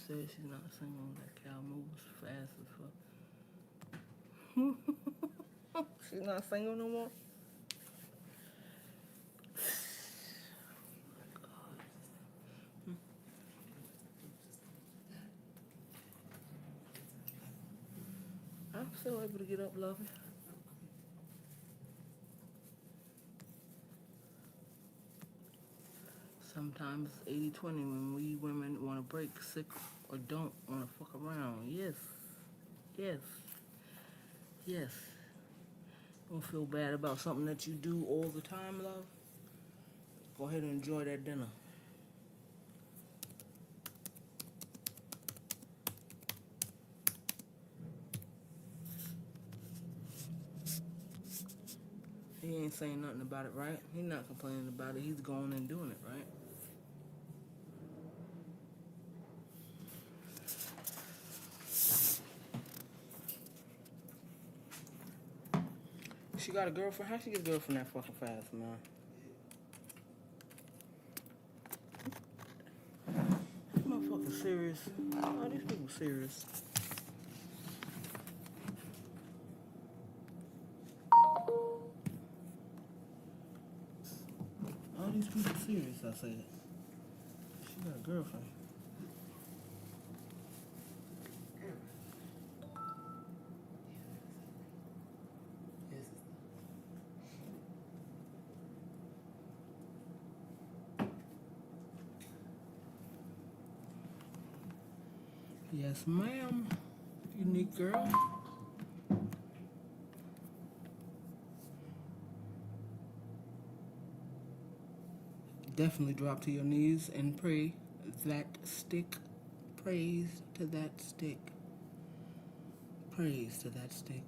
said she's not single. That cow moves fast as fuck. She's not single no more? I'm still able to get up, lovey. Sometimes 80-20 when we women want to break sick or don't want to fuck around. Yes. Yes. Yes. Don't feel bad about something that you do all the time, love. Go ahead and enjoy that dinner. He ain't saying nothing about it, right? He's not complaining about it. He's going and doing it, right? She got a girlfriend? How she get a girlfriend that fucking fast, man? This motherfucker serious. Oh, these people serious. All these people serious, I said. She got a girlfriend. Yes, ma'am. Unique girl. Definitely drop to your knees and pray that stick. Praise to that stick. Praise to that stick.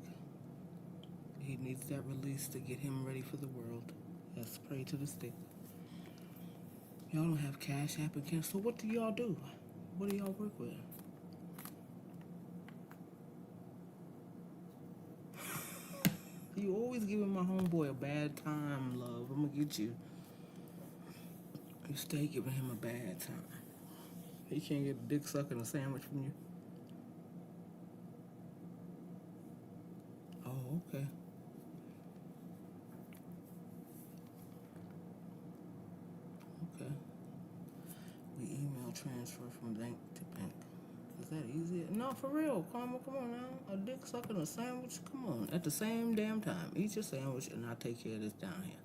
He needs that release to get him ready for the world. Yes, pray to the stick. Y'all don't have Cash App and Cash. So what do y'all do? What do y'all work with? You always giving my homeboy a bad time, love. I'm gonna get you. You stay giving him a bad time. He can't get a dick sucking a sandwich from you. Oh, okay. Okay. We email transfer from bank to bank. Is that easy? No, for real. Come on now. A dick sucking a sandwich? Come on. At the same damn time. Eat your sandwich and I'll take care of this down here.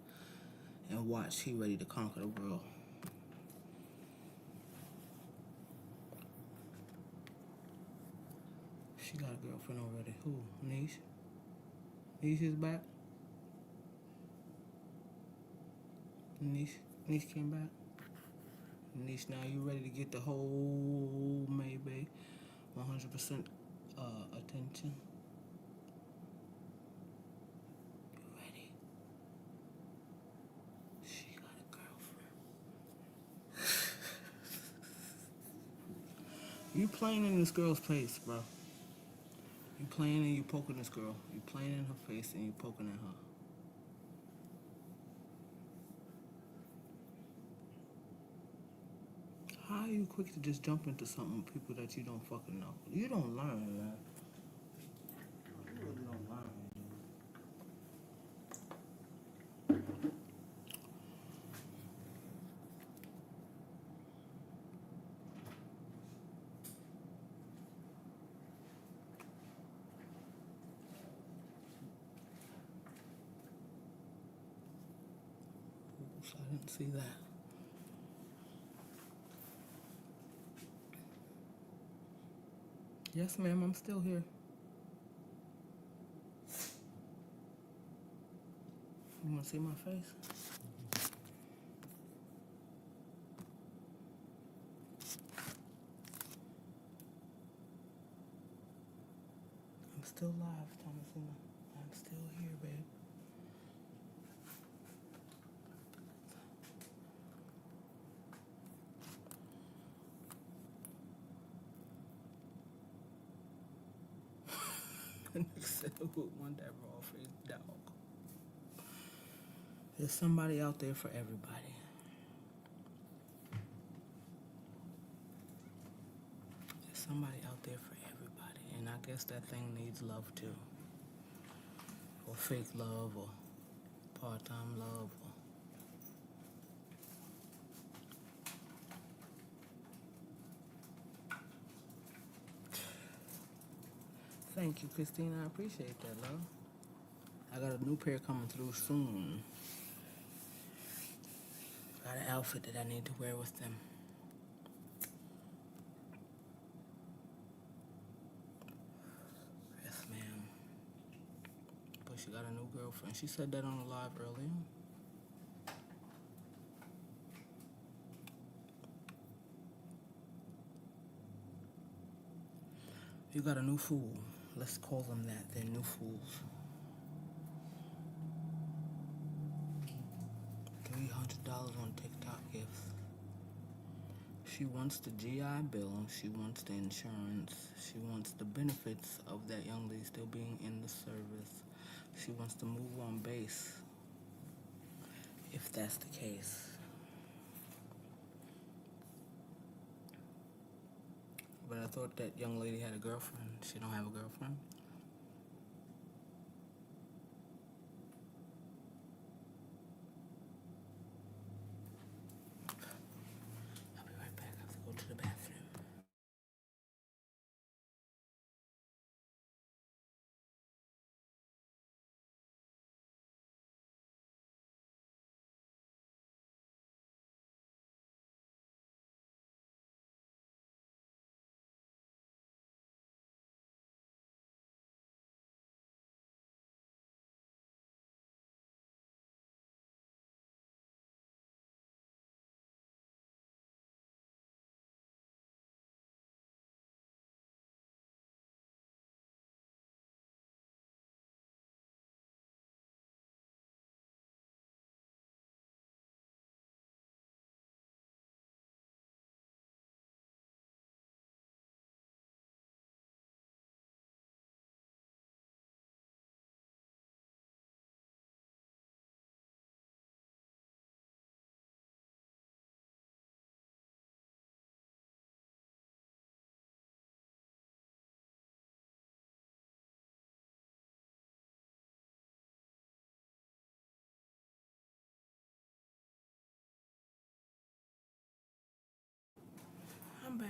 And watch, he ready to conquer the world. She got a girlfriend already. Who? Niche? Niche is back? Niche came back? Niche, now you ready to get the whole maybe 100% attention? You ready? She got a girlfriend. You playing in this girl's face, bro. You playing and you poking this girl. You playing in her face and you poking at her. How are you quick to just jump into something with people that you don't fucking know? You don't learn, man. You really don't learn. Oops, I didn't see that. Yes, ma'am, I'm still here. You want to see my face? I'm still live, Thomasina. I'm still here, babe. Said who would want that raw faced dog? There's somebody out there for everybody. somebody out there for everybody, and I guess that thing needs love too, or fake love, or part-time love, or thank you, Christina. I appreciate that, love. I got a new pair coming through soon. Got an outfit that I need to wear with them. Yes, ma'am. But she got a new girlfriend. She said that on the live earlier. You got a new fool. Let's call them that. They're new fools. $300 on TikTok gifts. She wants the GI Bill. She wants the insurance. She wants the benefits of that young lady still being in the service. She wants to move on base, if that's the case. But I thought that young lady had a girlfriend. She don't have a girlfriend? I'll be right back. I have to go to the bathroom. I'm back.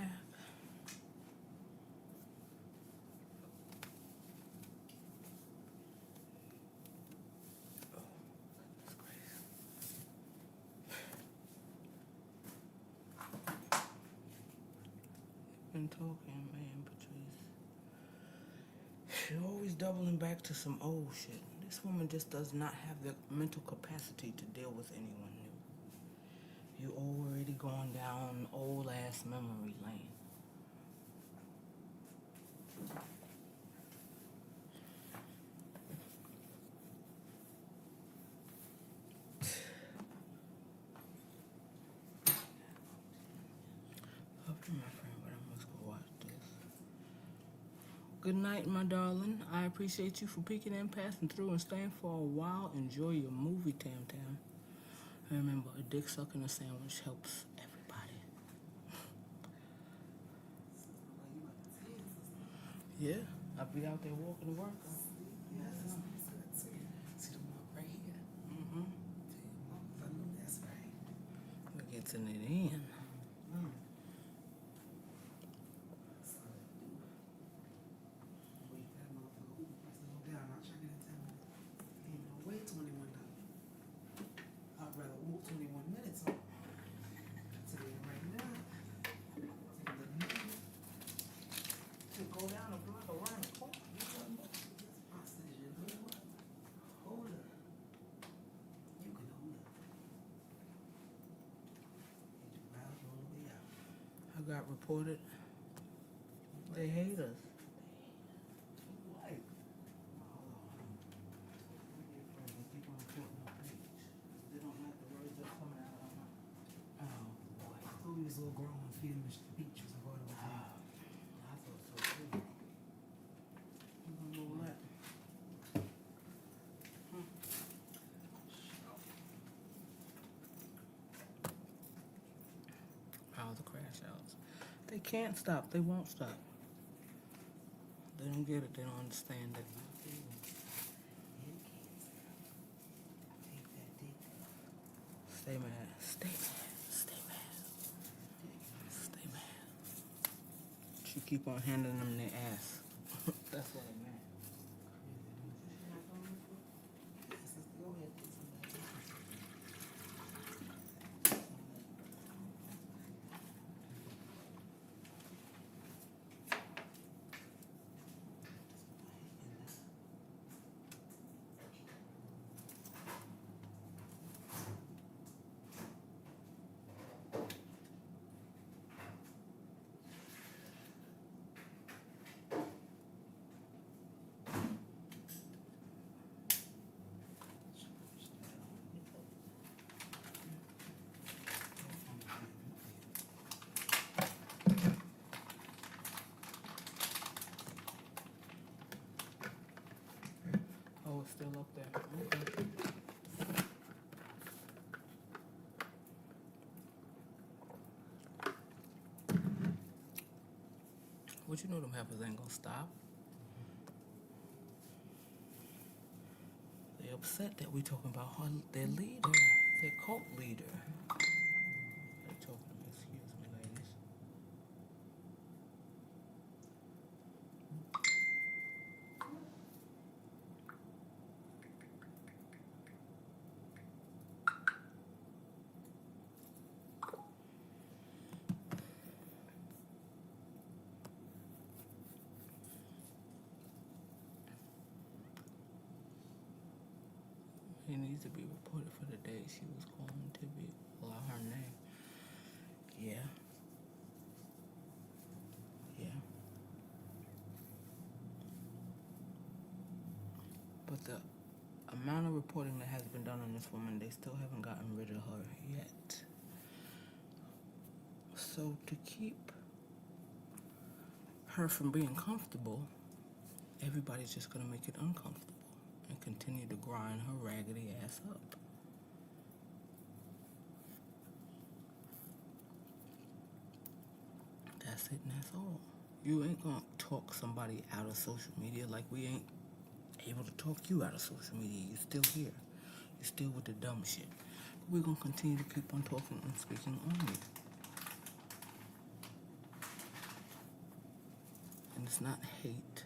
Oh, that's crazy. Been talking, man, Patrice. She's always doubling back to some old shit. This woman just does not have the mental capacity to deal with anyone new. You already going down old ass memory lane. Love you, my friend, but I must go watch this. Good night, my darling. I appreciate you for peeking in, passing through, and staying for a while. Enjoy your movie, Tam Tam. And remember, a dick sucking a sandwich helps everybody. Yeah, I'll be out there walking to work. See the mark right here. Mm-hmm. I know that's right. We're getting it in. So, wait, that motherfucker, ooh, press it go down. I'll check it in 10 minutes. Ain't no way $21. I'd rather walk 21 minutes on. Today right now. Take a little minute. To go down a block around the corner. I said, you know what? Hold up. You can hold up. And you round all the way out. I got reported. They hate us. Like, hold on. Keep on reporting our page. They don't like the words that coming out of my mouth. Oh boy, I thought we was all grown and feeding the pictures of all the time. I thought so too. You gonna know that? How the crash outs. They can't stop. They won't stop. don't get it. They don't understand it. Stay mad. Stay mad. Stay mad. Stay mad. She keep on handing them their ass. That's what I meant. Oh, it's still up there. Okay. What you know them heifers ain't gonna stop. They upset that we talking about their leader, their cult leader. They talking, excuse me, ladies. He needs to be reported for the day she was going to be, well, her name. Yeah. Yeah. But the amount of reporting that has been done on this woman, they still haven't gotten rid of her yet. So to keep her from being comfortable, everybody's just gonna make it uncomfortable and continue to grind her raggedy ass up. That's it and that's all. You ain't gonna talk somebody out of social media like we ain't able to talk you out of social media. You're still here. You're still with the dumb shit. But we're gonna continue to keep on talking and speaking on you. And it's not hate.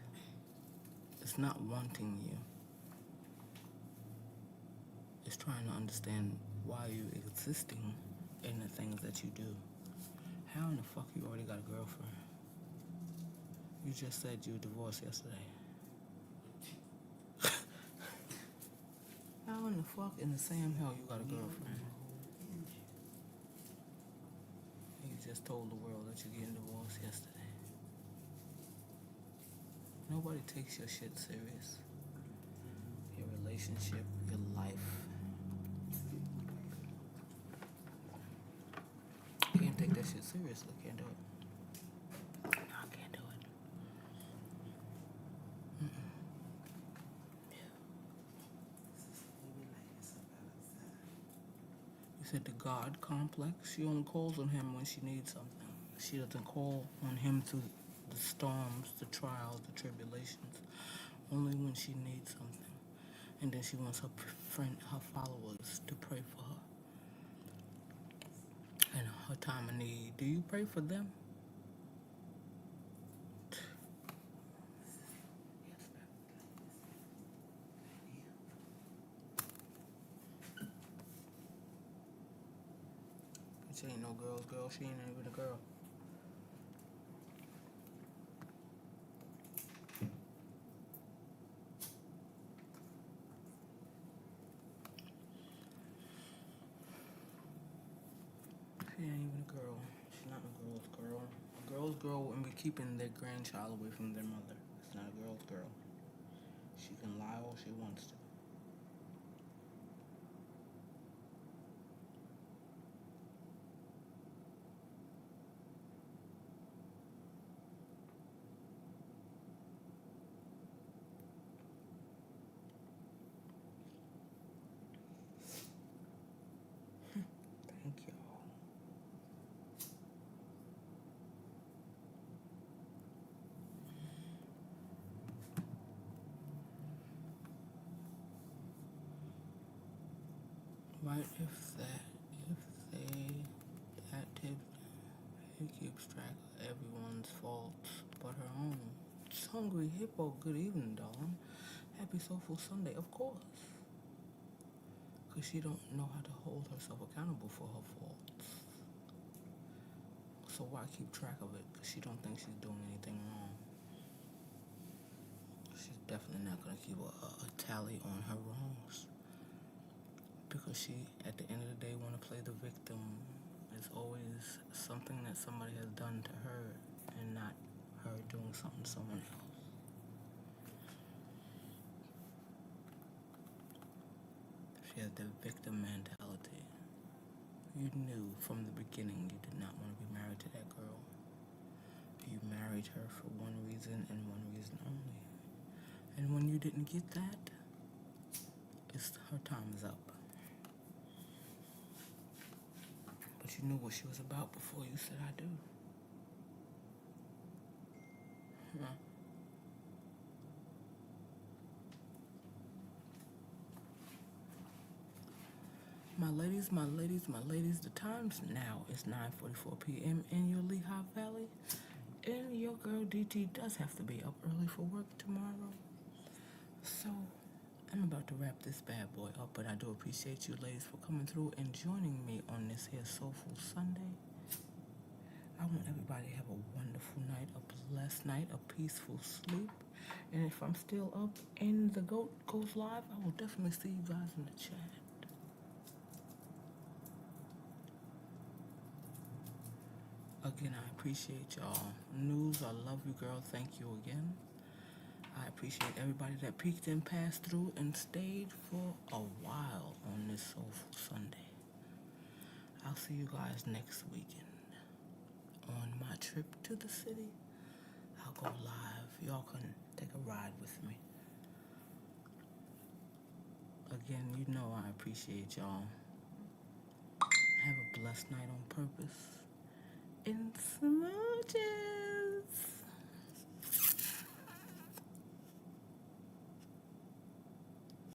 It's not wanting you. It's trying to understand why you're existing in the things that you do. How in the fuck you already got a girlfriend? You just said you were divorced yesterday. How in the fuck in the same hell you got a girlfriend? You just told the world that you're getting divorced yesterday. Nobody takes your shit serious. Your relationship, your life. You can't take that shit seriously. Can't do it. No, I can't do it. You said the God complex. She only calls on him when she needs something. She doesn't call on him through the storms, the trials, the tribulations. Only when she needs something. And then she wants her her followers to pray for her. And her time of need. Do you pray for them? She ain't no girl's girl. She ain't even a girl. She ain't even a girl. She's not a girl's girl. A girl's girl wouldn't be keeping their grandchild away from their mother. It's not a girl's girl. She can lie all she wants to. Thank y'all. Alright, if that tip, he keeps track of everyone's faults but her own. It's Hungry Hippo, good evening, darling. Happy Soulful Sunday, of course. Because she don't know how to hold herself accountable for her faults. So why keep track of it? Because she don't think she's doing anything wrong. She's definitely not going to keep a tally on her wrongs. Because she, at the end of the day, want to play the victim. It's always something that somebody has done to her and not her doing something to someone else. She has the victim mentality. You knew from the beginning you did not want to be married to that girl. You married her for one reason and one reason only. And when you didn't get that, her time is up. But you knew what she was about before you said I do. Huh? My ladies, the time now is 9:44 p.m. in your Lehigh Valley. And your girl DT does have to be up early for work tomorrow. So, I'm about to wrap this bad boy up, but I do appreciate you ladies for coming through and joining me on this here Soulful Sunday. I want everybody to have a wonderful night, a blessed night, a peaceful sleep. And if I'm still up and the GOAT goes live, I will definitely see you guys in the chat. Again, I appreciate y'all. News, I love you, girl. Thank you again. I appreciate everybody that peeked and passed through and stayed for a while on this Soulful Sunday. I'll see you guys next weekend. On my trip to the city, I'll go live. Y'all can take a ride with me. Again, you know I appreciate y'all. Have a blessed night on purpose. And smile.